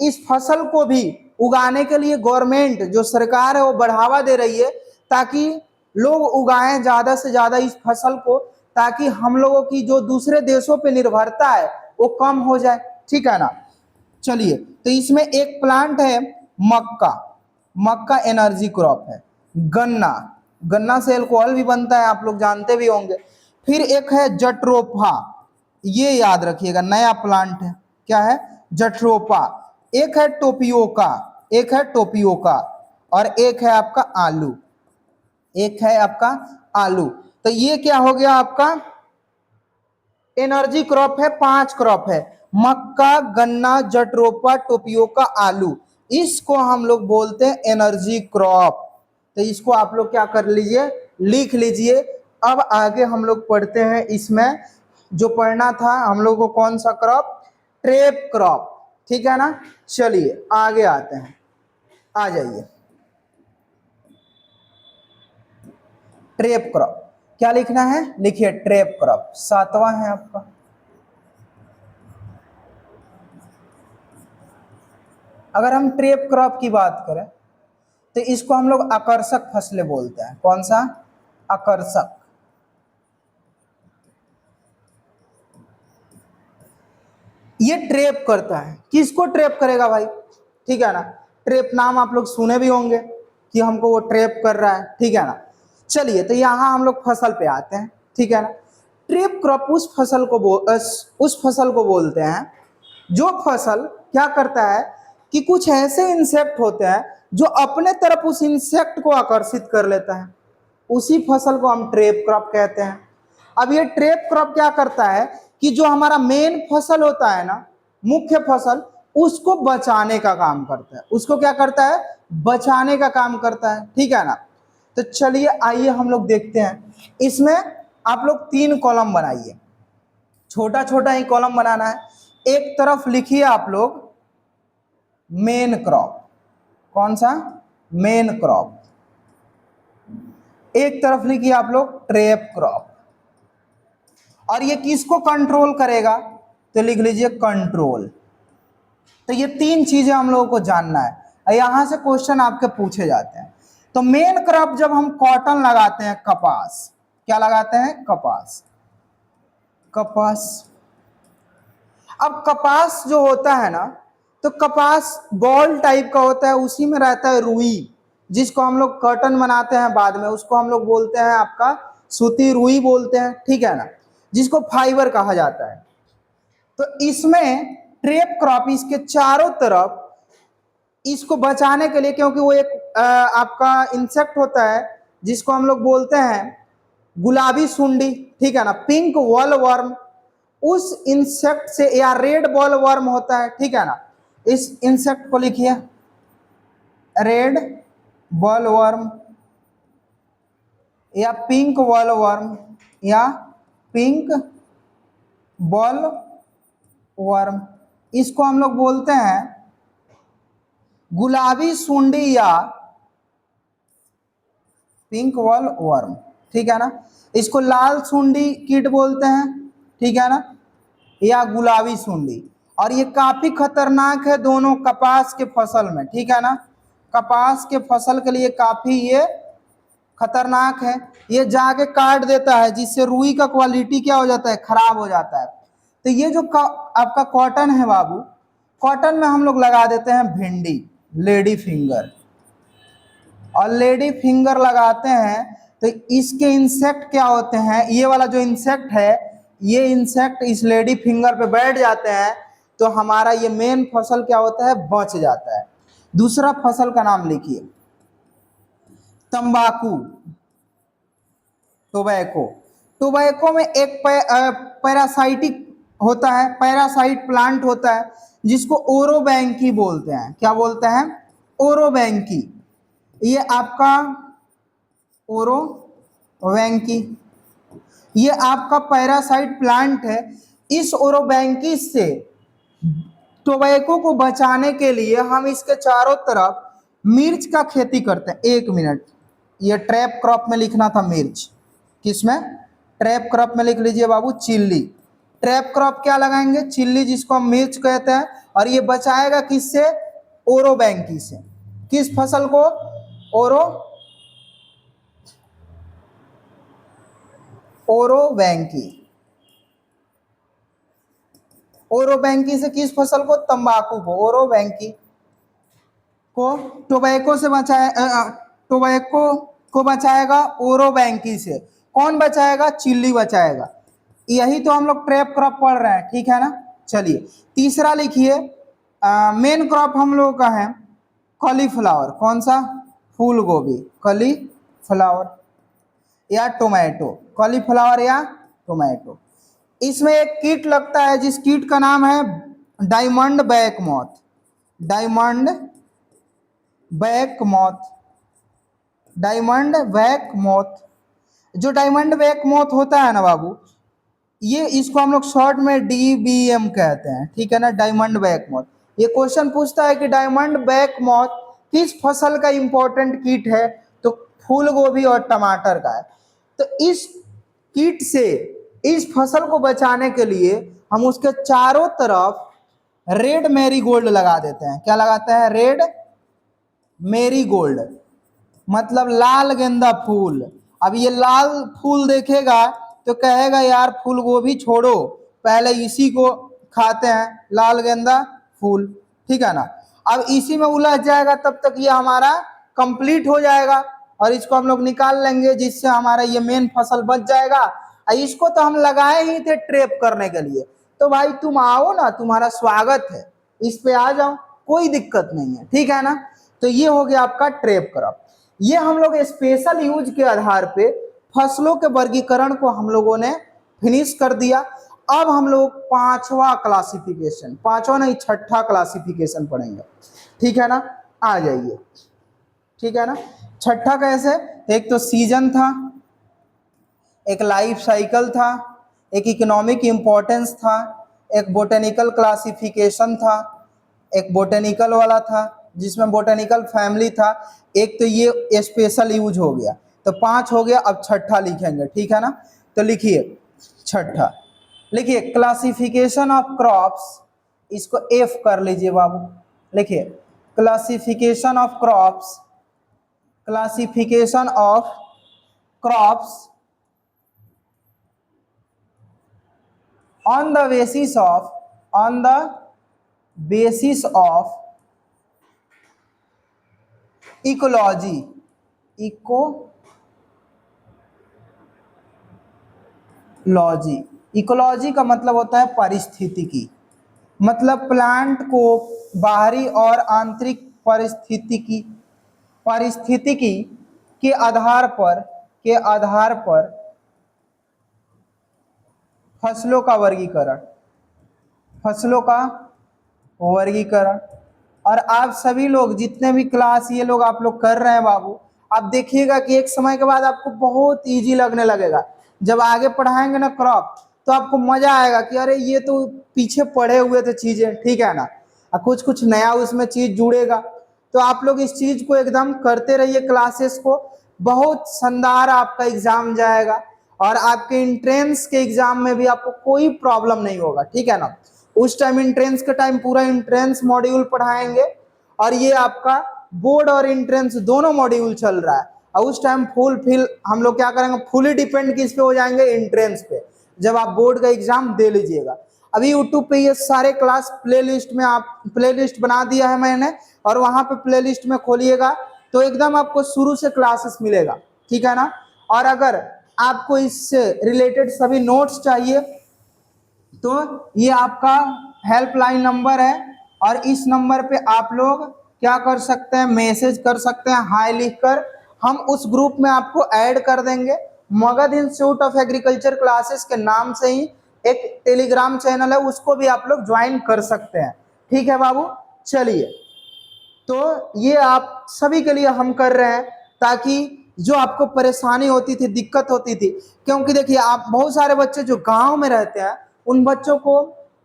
Speaker 1: इस फसल को भी उगाने के लिए गवर्नमेंट, जो सरकार है, वो बढ़ावा दे रही है ताकि लोग उगाएं ज़्यादा से ज़्यादा इस फसल को, ताकि हम लोगों की जो दूसरे देशों पे निर्भरता है वो कम हो जाए, ठीक है ना। चलिए, तो इसमें एक प्लांट है मक्का, मक्का एनर्जी क्रॉप है। गन्ना, गन्ना से अल्कोहल भी बनता है, आप लोग जानते भी होंगे। फिर एक है जट्रोफा, ये याद रखिएगा, नया प्लांट है, क्या है, जट्रोफा। एक है टोपियोका, एक है टोपियोका, और एक है आपका आलू, एक है आपका आलू। तो ये क्या हो गया आपका एनर्जी क्रॉप है, 5 क्रॉप है, मक्का, गन्ना, जट्रोफा, टोपियोका, आलू। इसको हम लोग बोलते हैं एनर्जी क्रॉप। तो इसको आप लोग क्या कर लीजिए, लिख लीजिए। अब आगे हम लोग पढ़ते हैं, इसमें जो पढ़ना था हम लोग को कौन सा क्रॉप, ट्रेप क्रॉप, ठीक है ना। चलिए आगे आते हैं, आ जाइए। ट्रेप क्रॉप क्या लिखना है, लिखिए ट्रेप क्रॉप, 7वां है आपका। अगर हम ट्रेप क्रॉप की बात करें तो इसको हम लोग आकर्षक फसलें बोलते हैं। कौन सा, आकर्षक। ये ट्रेप करता है, किसको ट्रेप करेगा भाई, ठीक है ना। ट्रेप नाम आप लोग सुने भी होंगे कि हमको वो ट्रेप कर रहा है, ठीक है ना। चलिए, तो यहाँ हम लोग फसल पे आते हैं, ठीक है ना। ट्रेप क्रॉप उस फसल को बोलते हैं जो फसल क्या करता है कि कुछ ऐसे इंसेक्ट होते हैं जो अपने तरफ उस इंसेक्ट को आकर्षित कर लेता है, उसी फसल को हम ट्रेप क्रॉप कहते हैं। अब ये ट्रेप क्रॉप क्या करता है कि जो हमारा मेन फसल होता है ना, मुख्य फसल, उसको बचाने का काम करता है। उसको क्या करता है, बचाने का काम करता है, ठीक है ना। तो चलिए आइए हम लोग देखते हैं। इसमें आप लोग 3 कॉलम बनाइए, छोटा छोटा ही कॉलम बनाना है। एक तरफ लिखिए आप लोग मेन क्रॉप, कौन सा, मेन क्रॉप। एक तरफ लिखिए आप लोग ट्रेप क्रॉप। और ये किसको कंट्रोल करेगा, तो लिख लीजिए कंट्रोल। तो ये 3 चीजें हम लोगों को जानना है, यहां से क्वेश्चन आपके पूछे जाते हैं। तो मेन क्रॉप जब हम कॉटन लगाते हैं, कपास, क्या लगाते हैं, कपास, कपास। अब कपास जो होता है ना, तो कपास बॉल टाइप का होता है, उसी में रहता है रुई, जिसको हम लोग कर्टन बनाते हैं बाद में, उसको हम लोग बोलते हैं आपका सूती रुई बोलते हैं, ठीक है ना, जिसको फाइबर कहा जाता है। तो इसमें ट्रेप क्रॉप इसके चारों तरफ इसको बचाने के लिए, क्योंकि वो एक आपका इंसेक्ट होता है जिसको हम लोग बोलते हैं गुलाबी सुंडी, ठीक है ना, पिंक वॉल वर्म, उस इंसेक्ट से, या रेड बॉल वर्म होता है, ठीक है ना। इस इंसेक्ट को लिखिए रेड बॉल वर्म या पिंक बॉल वर्म या पिंक बॉल वर्म, इसको हम लोग बोलते हैं गुलाबी सुंडी या पिंक बॉल वर्म, ठीक है ना। इसको लाल सुंडी कीट बोलते हैं, ठीक है ना, या गुलाबी सुंडी। और ये काफी खतरनाक है दोनों कपास के फसल में, ठीक है ना, कपास के फसल के लिए काफी ये खतरनाक है। ये जाके काट देता है, जिससे रुई का क्वालिटी क्या हो जाता है, खराब हो जाता है। तो ये जो आपका कॉटन है बाबू, कॉटन में हम लोग लगा देते हैं भिंडी, लेडी फिंगर, और लेडी फिंगर लगाते हैं तो इसके इंसेक्ट क्या होते हैं, ये वाला जो इंसेक्ट है, ये इंसेक्ट इस लेडी फिंगर पे बैठ जाते हैं, तो हमारा ये मेन फसल क्या होता है, बच जाता है। दूसरा फसल का नाम लिखिए तंबाकू, टोबैको। टोबैको में एक पैरासाइटिक होता है, पैरासाइट प्लांट होता है, जिसको ओरोबैंकी बोलते हैं। क्या बोलते हैं, ओरोबैंकी। ये आपका ओरोबैंकी, ये आपका पैरासाइट प्लांट है। इस ओरोबैंकी से टोबैको को बचाने के लिए हम इसके चारों तरफ मिर्च का खेती करते हैं। 1 मिनट, ये ट्रैप क्रॉप में लिखना था मिर्च, किसमें, ट्रैप क्रॉप में लिख लीजिए बाबू चिल्ली। ट्रैप क्रॉप क्या लगाएंगे, चिल्ली, जिसको हम मिर्च कहते हैं। और ये बचाएगा किससे, ओरोबैंकी से। किस फसल को, ओरो ओरोबैंकी। ओरोबैंकी से किस फसल को? तंबाकू को। ओरोबैंकी को टोबैको से बचाए, टोबैको को बचाएगा ओरोबैंकी से। कौन बचाएगा? चिल्ली बचाएगा। यही तो हम लोग ट्रैप क्रॉप पढ़ रहे हैं, ठीक है ना। चलिए तीसरा लिखिए, मेन क्रॉप हम लोग का है कॉलीफ्लावर। कौन सा? फूल गोभी, कॉलीफ्लावर या टोमेटो, कॉलीफ्लावर या टोमेटो। इसमें एक कीट लगता है जिस कीट का नाम है diamond back moth. Diamond back moth, diamond back moth. जो डायमंड बैक मॉथ होता है ना बाबू, ये इसको हम लोग शॉर्ट में DBM कहते हैं, ठीक है ना, डायमंड बैक मॉथ। ये क्वेश्चन पूछता है कि डायमंड बैक मॉथ किस फसल का इंपॉर्टेंट कीट है, तो फूल गोभी और टमाटर का है। तो इस कीट से इस फसल को बचाने के लिए हम उसके चारों तरफ रेड मैरीगोल्ड लगा देते हैं। क्या लगाते हैं? रेड मैरीगोल्ड, मतलब लाल गेंदा फूल। अब ये लाल फूल देखेगा तो कहेगा यार फूल गोभी छोड़ो, पहले इसी को खाते हैं, लाल गेंदा फूल, ठीक है ना। अब इसी में उलझ जाएगा, तब तक ये हमारा कंप्लीट हो जाएगा और इसको हम लोग निकाल लेंगे, जिससे हमारा ये मेन फसल बच जाएगा। इसको तो हम लगाए ही थे ट्रैप करने के लिए, तो भाई तुम आओ ना, तुम्हारा स्वागत है, इस पे आ जाओ, कोई दिक्कत नहीं है, ठीक है ना। तो ये हो गया आपका ट्रैप क्रॉप। ये हम लोग स्पेशल यूज के आधार पे फसलों के वर्गीकरण को हम लोगों ने फिनिश कर दिया। अब हम लोग पांचवा क्लासिफिकेशन, पांचवा नहीं छठा क्लासिफिकेशन पढ़ेंगे, ठीक है ना। आ जाइए, ठीक है ना। छठा कैसे? एक तो सीजन था, एक लाइफ साइकिल था, एक इकोनॉमिक इम्पोर्टेंस था, एक बोटेनिकल क्लासिफिकेशन था, एक बोटेनिकल वाला था जिसमें बोटेनिकल फैमिली था, एक तो ये स्पेशल यूज हो गया। तो 5 हो गया। अब छठा लिखेंगे, ठीक है ना। तो लिखिए छठा, लिखिए क्लासिफिकेशन ऑफ क्रॉप्स, इसको F कर लीजिए बाबू। लिखिए classification of crops, classification of crops on the basis of, on the basis of ecology, ecology. Ecology का मतलब होता है परिस्थितिकी, मतलब प्लांट को बाहरी और आंतरिक परिस्थितिकी के आधार पर फसलों का वर्गीकरण, फसलों का वर्गीकरण। और आप सभी लोग जितने भी क्लास ये लोग आप लोग कर रहे हैं बाबू, आप देखिएगा कि एक समय के बाद आपको बहुत इजी लगने लगेगा। जब आगे पढ़ाएंगे ना क्रॉप, तो आपको मजा आएगा कि अरे ये तो पीछे पढ़े हुए थे चीजें, ठीक है ना, और कुछ कुछ नया उसमें चीज जुड़ेगा। तो आप लोग इस चीज को एकदम करते रहिए, क्लासेस को। बहुत शानदार आपका एग्जाम जाएगा और आपके इंट्रेंस के एग्जाम में भी आपको कोई प्रॉब्लम नहीं होगा, ठीक है ना। उस टाइम इंट्रेंस के टाइम पूरा इंट्रेंस मॉड्यूल पढ़ाएंगे और ये आपका बोर्ड और इंट्रेंस दोनों मॉड्यूल चल रहा है। और उस टाइम फुल हम लोग क्या करेंगे, फुली डिपेंड किस पे हो जाएंगे? इंट्रेंस पे, जब आप बोर्ड का एग्जाम दे लीजिएगा। अभी यूट्यूब पे ये सारे क्लास प्लेलिस्ट में, आप प्लेलिस्ट बना दिया है मैंने, और वहां पे प्लेलिस्ट में खोलिएगा तो एकदम आपको शुरू से क्लासेस मिलेगा, ठीक है ना। और अगर आपको इससे रिलेटेड सभी नोट्स चाहिए तो ये आपका हेल्पलाइन नंबर है, और इस नंबर पे आप लोग क्या कर सकते हैं? मैसेज कर सकते हैं, हाय लिखकर। हम उस ग्रुप में आपको ऐड कर देंगे। Magadh institute of agriculture classes के नाम से ही एक टेलीग्राम चैनल है, उसको भी आप लोग ज्वाइन कर सकते हैं, ठीक है बाबू। चलिए, तो ये आप सभी के लिए हम कर रहे हैं, ताकि जो आपको परेशानी होती थी, दिक्कत होती थी, क्योंकि देखिए आप बहुत सारे बच्चे जो गांव में रहते हैं, उन बच्चों को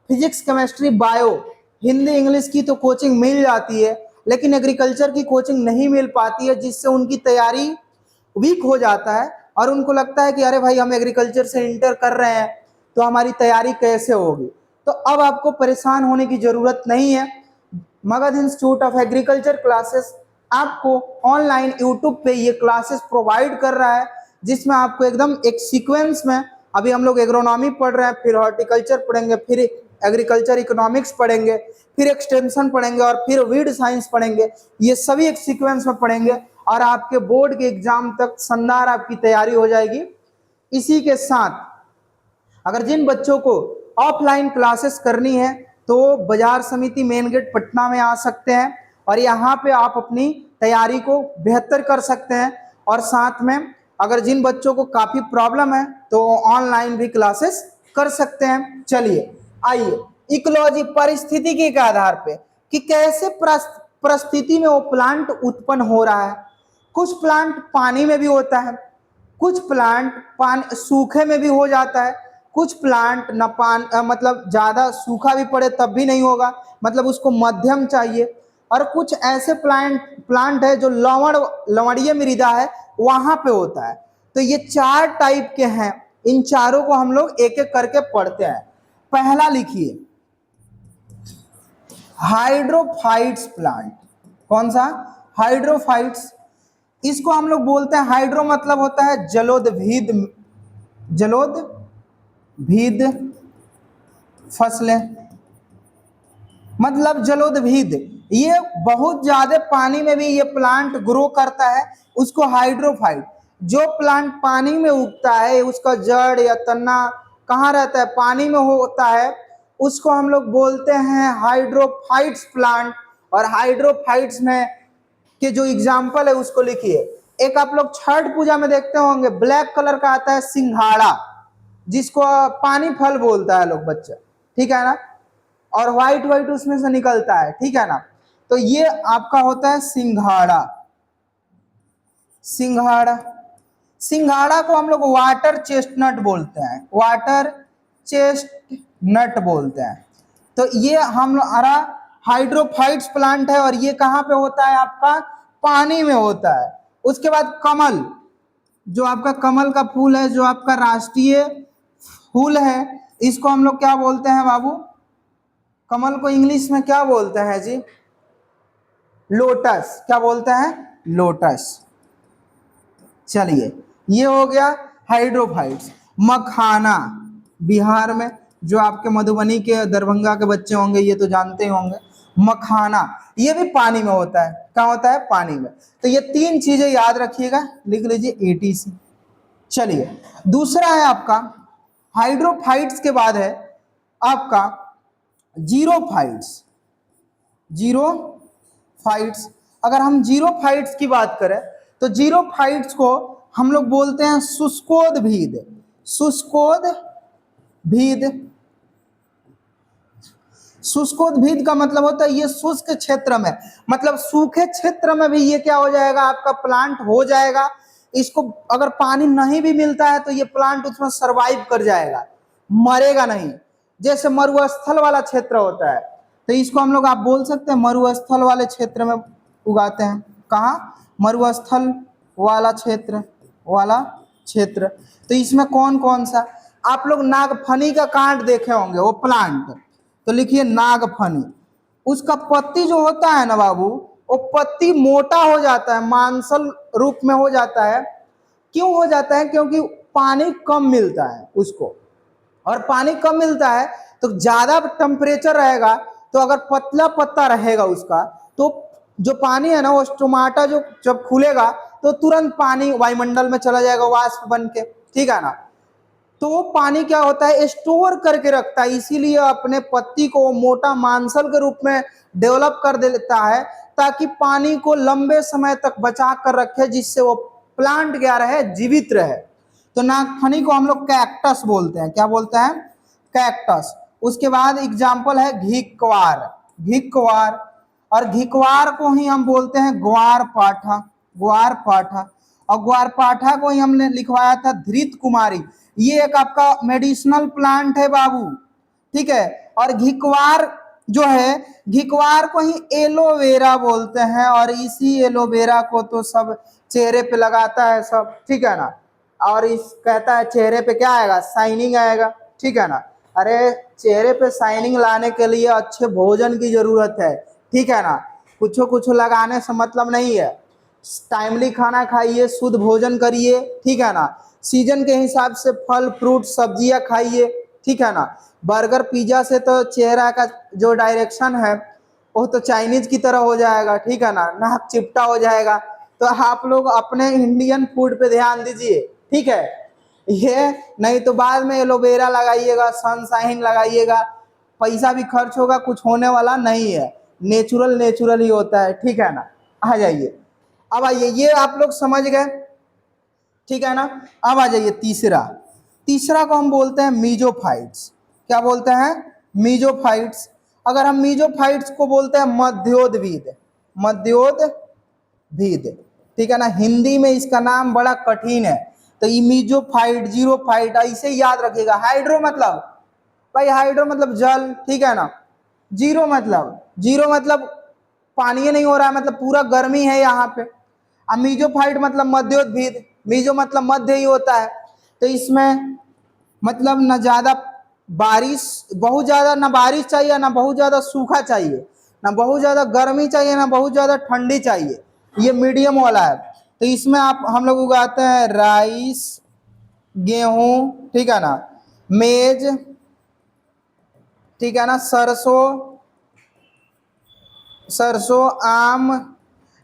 Speaker 1: physics, chemistry, bio, Hindi, English की तो कोचिंग मिल जाती है, लेकिन एग्रीकल्चर की कोचिंग नहीं मिल पाती है, जिससे उनकी तैयारी वीक हो जाता है और उनको लगता है कि अरे भाई हम एग्रीकल्चर से इंटर कर रहे हैं तो हमारी तैयारी कैसे होगी। तो अब आपको परेशान होने की जरूरत नहीं है। Magadh institute of agriculture classes आपको ऑनलाइन यूट्यूब पे ये क्लासेस प्रोवाइड कर रहा है, जिसमें आपको एकदम एक सीक्वेंस में अभी हम लोग एग्रोनॉमी पढ़ रहे हैं, फिर हॉर्टिकल्चर पढ़ेंगे, फिर एग्रीकल्चर इकोनॉमिक्स पढ़ेंगे, फिर एक्सटेंशन पढ़ेंगे और फिर वीड साइंस पढ़ेंगे। ये सभी एक सीक्वेंस में पढ़ेंगे और आपके बोर्ड के एग्जाम तक शानदार आपकी तैयारी हो जाएगी। इसी के साथ अगर जिन बच्चों को ऑफलाइन क्लासेस करनी है तो बाजार समिति मेन गेट पटना में आ सकते हैं और यहाँ पे आप अपनी तैयारी को बेहतर कर सकते हैं। और साथ में अगर जिन बच्चों को काफ़ी प्रॉब्लम है तो ऑनलाइन भी क्लासेस कर सकते हैं। चलिए आइए, इकोलॉजी परिस्थितिकी के आधार पे कि कैसे परिस्थिति में वो प्लांट उत्पन्न हो रहा है। कुछ प्लांट पानी में भी होता है, कुछ प्लांट पानी सूखे में भी हो जाता है, कुछ प्लांट न मतलब ज़्यादा सूखा भी पड़े तब भी नहीं होगा, मतलब उसको मध्यम चाहिए। और कुछ ऐसे प्लांट है जो लवणीय मृदा है वहाँ पे होता है। तो ये 4 टाइप के हैं, इन चारों को हम लोग एक एक करके पढ़ते हैं। पहला लिखिए हाइड्रोफाइट्स प्लांट। कौन सा? हाइड्रोफाइट्स। इसको हम लोग बोलते हैं, हाइड्रो मतलब होता है जलोदभिद, जलोदभिद फसलें, मतलब जलोदभिद। ये बहुत ज्यादा पानी में भी ये प्लांट ग्रो करता है, उसको हाइड्रोफाइट। जो प्लांट पानी में उगता है, उसका जड़ या तना कहाँ रहता है? पानी में होता है, उसको हम लोग बोलते हैं हाइड्रोफाइट्स प्लांट। और हाइड्रोफाइट्स में के जो एग्जाम्पल है उसको लिखिए। एक आप लोग छठ पूजा में देखते होंगे, ब्लैक कलर का आता है सिंघाड़ा, जिसको पानी फल बोलता है लोग बच्चा, ठीक है ना, और व्हाइट व्हाइट उसमें से निकलता है, ठीक है ना। तो ये आपका होता है सिंघाड़ा। सिंघाड़ा सिंघाड़ा को हम लोग वाटर चेस्टनट बोलते हैं, वाटर चेस्टनट बोलते हैं। तो ये हमारा हाइड्रोफाइट्स प्लांट है और ये कहाँ पे होता है? आपका पानी में होता है। उसके बाद कमल, जो आपका कमल का फूल है, जो आपका राष्ट्रीय फूल है, इसको हम लोग क्या बोलते हैं बाबू? कमल को इंग्लिश में क्या बोलते हैं जी? लोटस। क्या बोलते हैं? लोटस। चलिए, ये हो गया हाइड्रोफाइट्स। मखाना, बिहार में जो आपके मधुबनी के दरभंगा के बच्चे होंगे ये तो जानते ही होंगे। मखाना ये भी पानी में होता है। क्या होता है? पानी में। तो ये 3 चीजें याद रखिएगा, लिख लीजिए ATC। चलिए, दूसरा है आपका हाइड्रोफाइट्स के बाद है आपका जीरोफाइट्स। जीरोफाइट्स, अगर हम जीरोफाइट्स की बात करें तो जीरोफाइट्स को हम लोग बोलते हैं शुष्कोद्भिद। शुष्कोद्भिद, शुष्कोद्भिद का मतलब होता है ये शुष्क क्षेत्र में, मतलब सूखे क्षेत्र में भी ये क्या हो जाएगा? आपका प्लांट हो जाएगा। इसको अगर पानी नहीं भी मिलता है तो ये प्लांट उसमें सरवाइव कर जाएगा, मरेगा नहीं। जैसे मरुस्थल वाला क्षेत्र होता है तो इसको हम लोग आप बोल सकते हैं मरुस्थल वाले क्षेत्र में उगाते हैं। कहाँ? मरुस्थल वाला क्षेत्र। तो इसमें कौन कौन सा? आप लोग नागफनी का कांड देखे होंगे, वो प्लांट, तो लिखिए नागफनी। उसका पत्ती जो होता है ना बाबू, वो पत्ती मोटा हो जाता है, मांसल रूप में हो जाता है। क्यों हो जाता है? क्योंकि पानी कम मिलता है उसको, और पानी कम मिलता है तो ज्यादा टेम्परेचर रहेगा, तो अगर पतला पत्ता रहेगा उसका तो जो पानी है ना वो स्टोमाटा जो जब खुलेगा तो तुरंत पानी वायुमंडल में चला जाएगा वाष्प बन के, ठीक है ना। तो वो पानी क्या होता है? स्टोर करके रखता है, इसीलिए अपने पत्ती को मोटा मांसल के रूप में डेवलप कर देता है ताकि पानी को लंबे समय तक बचा कर रखे, जिससे वो प्लांट क्या रहे? जीवित रहे। तो नागफनी को हम लोग कैक्टस बोलते हैं। क्या बोलते हैं? कैक्टस। उसके बाद एग्जाम्पल है घिक्वार। घिक्वार, और घिक्वार को ही हम बोलते हैं ग्वारपाठा। ग्वारपाठा, और ग्वारपाठा को ही हमने लिखवाया था धृत कुमारी। ये एक आपका मेडिसिनल प्लांट है बाबू, ठीक है। और घिक्वार जो है, घिक्वार को ही एलोवेरा बोलते हैं, और इसी एलोवेरा को तो सब चेहरे पे लगाता है सब, ठीक है ना। और इस कहता है चेहरे पे क्या आएगा? शाइनिंग आएगा, ठीक है ना। अरे चेहरे पे शाइनिंग लाने के लिए अच्छे भोजन की जरूरत है, ठीक है ना। कुछ लगाने से मतलब नहीं है, टाइमली खाना खाइए, शुद्ध भोजन करिए, ठीक है ना। सीजन के हिसाब से फल फ्रूट सब्जियां खाइए, ठीक है ना। बर्गर पिज्जा से तो चेहरा का जो डायरेक्शन है वो तो चाइनीज की तरह हो जाएगा, ठीक है ना, नाक चिपटा हो जाएगा। तो आप लोग अपने इंडियन फूड पे ध्यान दीजिए, ठीक है। ये नहीं तो बाद में एलोवेरा लगाइएगा, सनशाइन लगाइएगा, पैसा भी खर्च होगा, कुछ होने वाला नहीं है। नेचुरल नेचुरल ही होता है, ठीक है ना। आ जाइए, अब आइए, ये आप लोग समझ गए, ठीक है ना। अब आ जाइए तीसरा, तीसरा को हम बोलते हैं मीजोफाइट्स। क्या बोलते हैं? मीजोफाइट्स। अगर हम मीजोफाइट्स को बोलते हैं मध्योदभिद, मध्योदभिद, ठीक है ना। हिंदी में इसका नाम बड़ा कठिन है, तो ये मीजोफाइट, जीरोफाइट ऐसे ही याद रखिएगा। हाइड्रो मतलब, भाई हाइड्रो मतलब जल, ठीक है ना। जीरो मतलब पानी नहीं हो रहा है, मतलब पूरा गर्मी है यहाँ पे। अब मीजोफाइट मतलब मध्योदभिद, मीजो मतलब मध्य ही होता है। तो इसमें मतलब न ज़्यादा बारिश, बहुत ज़्यादा ना बारिश चाहिए, ना बहुत ज़्यादा सूखा चाहिए, ना बहुत ज़्यादा गर्मी चाहिए, ना बहुत ज़्यादा ठंडी चाहिए, ये मीडियम वाला है। तो इसमें आप हम लोग उगाते हैं राइस, गेहूं, ठीक है ना, मेज, ठीक है ना, सरसों, आम,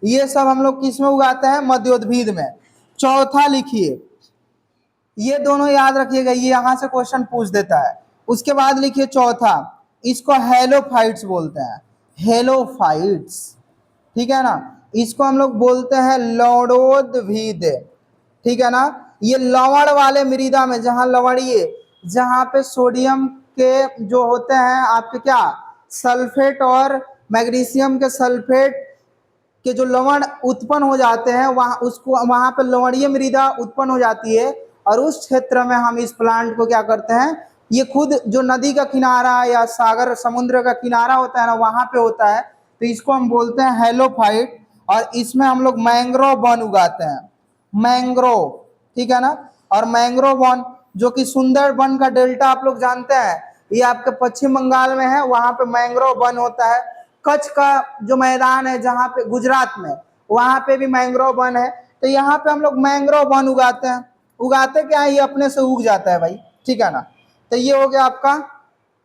Speaker 1: ये सब हम लोग किस में उगाते हैं? मध्योदभिद में। चौथा लिखिए, ये दोनों याद रखिएगा, ये यहां से क्वेश्चन पूछ देता है। उसके बाद लिखिए चौथा, इसको हेलोफाइट्स बोलते हैं, हेलोफाइट्स, ठीक है ना। इसको हम लोग बोलते हैं लवणोद्भिद, ठीक है ना। ये लवण वाले मृदा में, जहां लवणीय, जहां पे सोडियम के जो होते हैं आपके क्या, सल्फेट और मैग्नीशियम के सल्फेट के जो लवण उत्पन्न हो जाते हैं, वहाँ उसको, वहाँ पे लवणीय मृदा उत्पन्न हो जाती है। और उस क्षेत्र में हम इस प्लांट को क्या करते हैं, ये खुद जो नदी का किनारा या सागर समुद्र का किनारा होता है ना, वहाँ पे होता है। तो इसको हम बोलते हैं हेलोफाइट। और इसमें हम लोग मैंग्रोव वन उगाते हैं, मैंग्रोव, ठीक है ना। और मैंग्रोव वन जो कि सुंदर वन का डेल्टा आप लोग जानते हैं, ये आपके पश्चिम बंगाल में है, वहाँ पे मैंग्रोव वन होता है। कच्छ का जो मैदान है जहाँ पे, गुजरात में, वहाँ पे भी मैंग्रोव वन है। तो यहाँ पे हम लोग मैंग्रोव वन उगाते हैं। उगाते क्या है, ये अपने से उग जाता है भाई, ठीक है ना। तो ये हो गया आपका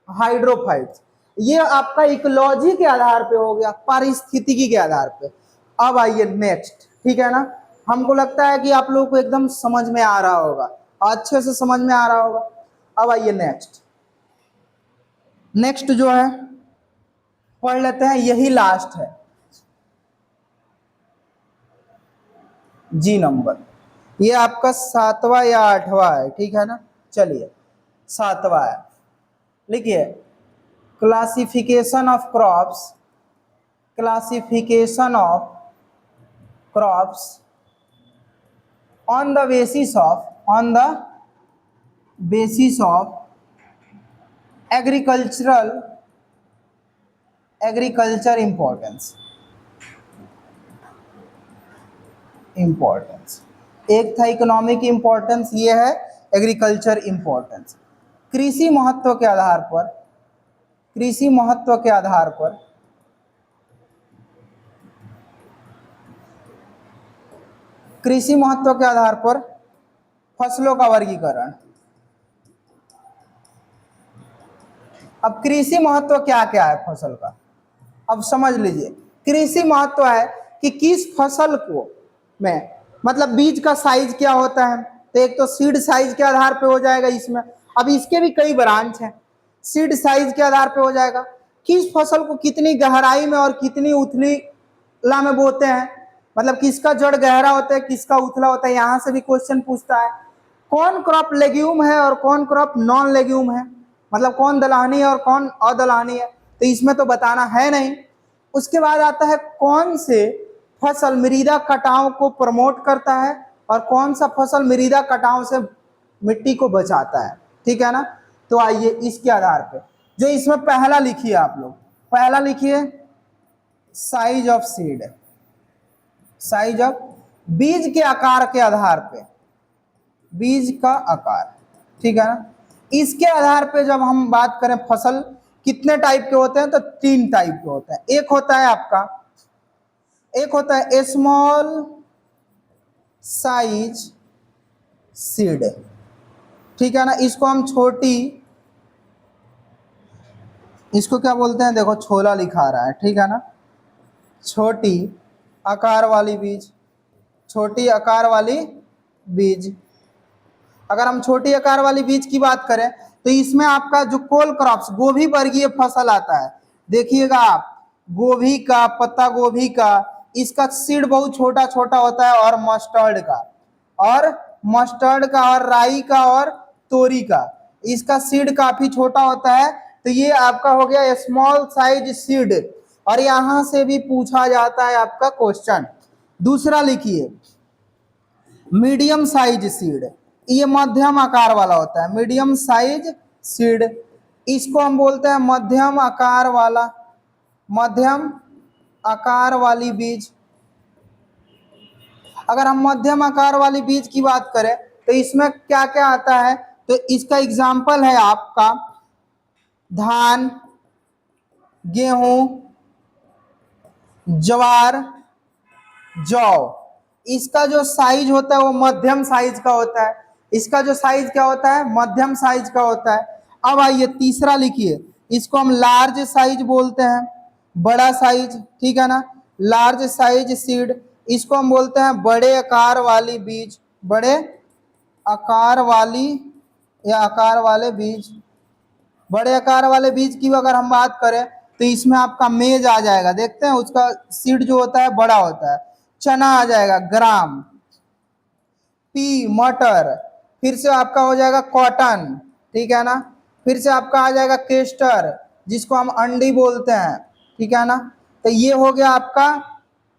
Speaker 1: हाइड्रोफाइट्स। ये आपका इकोलॉजी के आधार पे हो गया, पारिस्थितिकी के आधार पे। अब आइए नेक्स्ट, ठीक है ना। हमको लगता है कि आप लोगों को एकदम समझ में आ रहा होगा, अच्छे से समझ में आ रहा होगा। अब आइए नेक्स्ट, नेक्स्ट जो है पढ़ लेते हैं, यही लास्ट है, जी नंबर। ये आपका 7वां या 8वां है, ठीक है ना। चलिए 7वां है, लिखिए classification of crops, classification of crops on the basis of, on the basis of agriculture importance, importance. एक था इकोनॉमिक इंपॉर्टेंस, ये है एग्रीकल्चर इंपॉर्टेंस। कृषि महत्व के आधार पर, कृषि महत्व के आधार पर कृषि महत्व के आधार पर फसलों का वर्गीकरण। अब कृषि महत्व क्या क्या है फसल का, अब समझ लीजिए। कृषि महत्व है कि किस फसल को में, मतलब बीज का साइज क्या होता है। तो एक तो सीड साइज के आधार पे हो जाएगा इसमें। अब इसके भी कई ब्रांच हैं, सीड साइज के आधार पे हो जाएगा। किस फसल को कितनी गहराई में और कितनी उथली ला में बोते हैं, मतलब किसका जड़ गहरा होता है, किसका उथला होता है, यहाँ से भी क्वेश्चन पूछता है। कौन क्रॉप लेग्यूम है और कौन क्रॉप नॉन लेग्यूम है, मतलब कौन दलहनी है और कौन अदलहनी है, तो इसमें तो बताना है नहीं। उसके बाद आता है कौन से फसल मृदा कटाव को प्रमोट करता है और कौन सा फसल मृदा कटाव से मिट्टी को बचाता है, ठीक है ना। तो आइए इसके आधार पे, जो इसमें पहला लिखिए आप लोग, पहला लिखिए size of seed, size of, बीज के आकार के आधार पे, बीज का आकार, ठीक है ना। इसके आधार पे जब हम बात करें फसल कितने टाइप के होते हैं, तो 3 टाइप के होते हैं। एक होता है आपका, एक होता है स्मॉल साइज सीड, ठीक है ना। इसको हम छोटी, इसको क्या बोलते हैं, देखो छोला लिखा रहा है, ठीक है ना। छोटी आकार वाली बीज, छोटी आकार वाली बीज। अगर हम छोटी आकार वाली बीज की बात करें तो इसमें आपका जो कोल क्रॉप्स, गोभी वर्गीय फसल आता है, देखिएगा आप, गोभी का, पत्ता गोभी का, इसका सीड बहुत छोटा छोटा होता है, और मस्टर्ड का, और मस्टर्ड का, और राई का, और तोरी का, इसका सीड काफी छोटा होता है। तो ये आपका हो गया स्मॉल साइज सीड, और यहां से भी पूछा जाता है आपका क्वेश्चन। दूसरा लिखिए मीडियम साइज सीड, ये मध्यम आकार वाला होता है, मीडियम साइज सीड, इसको हम बोलते हैं मध्यम आकार वाला, मध्यम आकार वाली बीज। अगर हम मध्यम आकार वाली बीज की बात करें तो इसमें क्या क्या आता है, तो इसका एग्जाम्पल है आपका धान, गेहूं, ज्वार, जौ। इसका जो साइज होता है वो मध्यम साइज का होता है, इसका जो साइज क्या होता है, मध्यम साइज का होता है। अब आइए तीसरा लिखिए, इसको हम लार्ज साइज बोलते हैं, बड़ा साइज, ठीक है ना, लार्ज साइज सीड। इसको हम बोलते हैं बड़े आकार वाली बीज, बड़े आकार वाली या आकार वाले बीज। बड़े आकार वाले बीज की अगर हम बात करें तो इसमें आपका मेज आ जाएगा, देखते हैं उसका सीड जो होता है बड़ा होता है। चना आ जाएगा, ग्राम, पी, मटर, फिर से आपका हो जाएगा कॉटन, ठीक है ना, फिर से आपका आ जाएगा केस्टर, जिसको हम अंडी बोलते हैं, ठीक है ना। तो ये हो गया आपका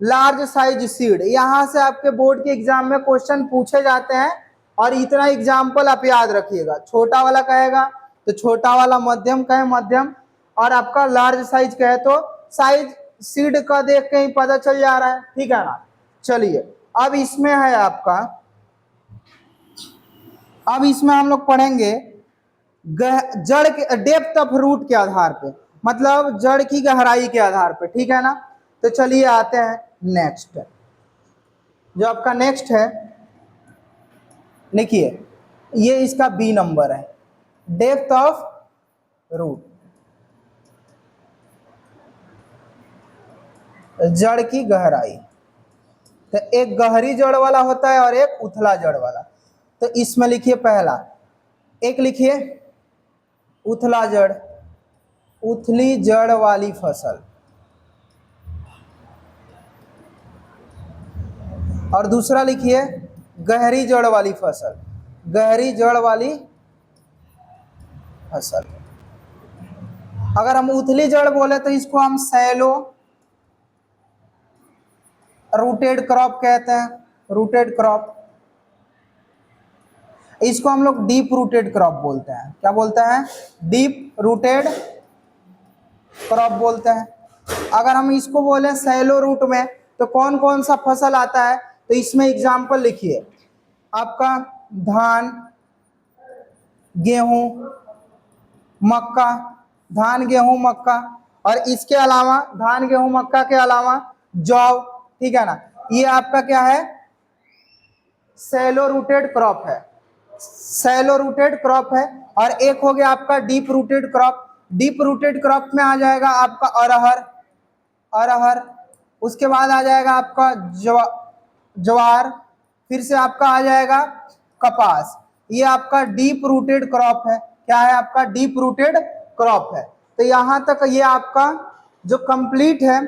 Speaker 1: लार्ज साइज सीड। यहां से आपके बोर्ड के एग्जाम में क्वेश्चन पूछे जाते हैं, और इतना एग्जाम्पल आप याद रखिएगा। छोटा वाला कहेगा तो छोटा वाला, मध्यम कहे मध्यम, और आपका लार्ज साइज कहे तो साइज सीड का देख के ही पता चल जा रहा है, ठीक है ना। चलिए अब इसमें है आपका, अब इसमें हम लोग पढ़ेंगे जड़ के डेप्थ ऑफ रूट के आधार पे, मतलब जड़ की गहराई के आधार पे, ठीक है ना। तो चलिए आते हैं नेक्स्ट, जो आपका नेक्स्ट है, लिखिए ये इसका बी नंबर है, डेप्थ ऑफ रूट, जड़ की गहराई। तो एक गहरी जड़ वाला होता है और एक उथला जड़ वाला। तो इसमें लिखिए पहला, एक लिखिए उथला जड़, उथली जड़ वाली फसल, और दूसरा लिखिए गहरी जड़ वाली फसल, गहरी जड़ वाली फसल। अगर हम उथली जड़ बोले तो इसको हम सैलो रूटेड क्रॉप कहते हैं, रूटेड क्रॉप। इसको हम लोग डीप रूटेड क्रॉप बोलते हैं, क्या बोलते हैं, डीप रूटेड क्रॉप बोलते हैं। अगर हम इसको बोले सैलो रूट में तो कौन कौन सा फसल आता है, तो इसमें एग्जाम्पल लिखिए आपका धान, गेहूं, मक्का, धान गेहूं मक्का, और इसके अलावा धान गेहूं मक्का के अलावा जौ, ठीक है ना। ये आपका क्या है, सैलो रूटेड क्रॉप है, सैलो रूटेड क्रॉप है। और एक हो गया आपका deep rooted crop, deep rooted crop में आ जाएगा आपका अरहर, अरहर, उसके बाद आ जाएगा आपका ज्वार, फिर से आपका आ जाएगा कपास। ये आपका डीप रूटेड क्रॉप है, क्या है, आपका डीप रूटेड क्रॉप है। तो यहाँ तक ये आपका जो कंप्लीट है,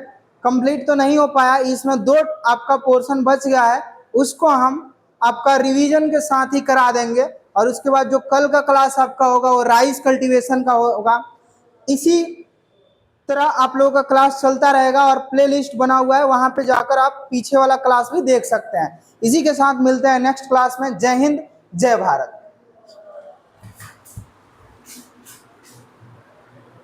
Speaker 1: कंप्लीट तो नहीं हो पाया, इसमें दो आपका पोर्शन बच गया है, उसको हम आपका रिवीजन के साथ ही करा देंगे। और उसके बाद जो कल का क्लास आपका होगा वो राइस कल्टीवेशन का होगा। इसी तरह आप लोगों का क्लास चलता रहेगा, और प्लेलिस्ट बना हुआ है, वहां पे जाकर आप पीछे वाला क्लास भी देख सकते हैं। इसी के साथ मिलते हैं नेक्स्ट क्लास में। जय हिंद, जय भारत।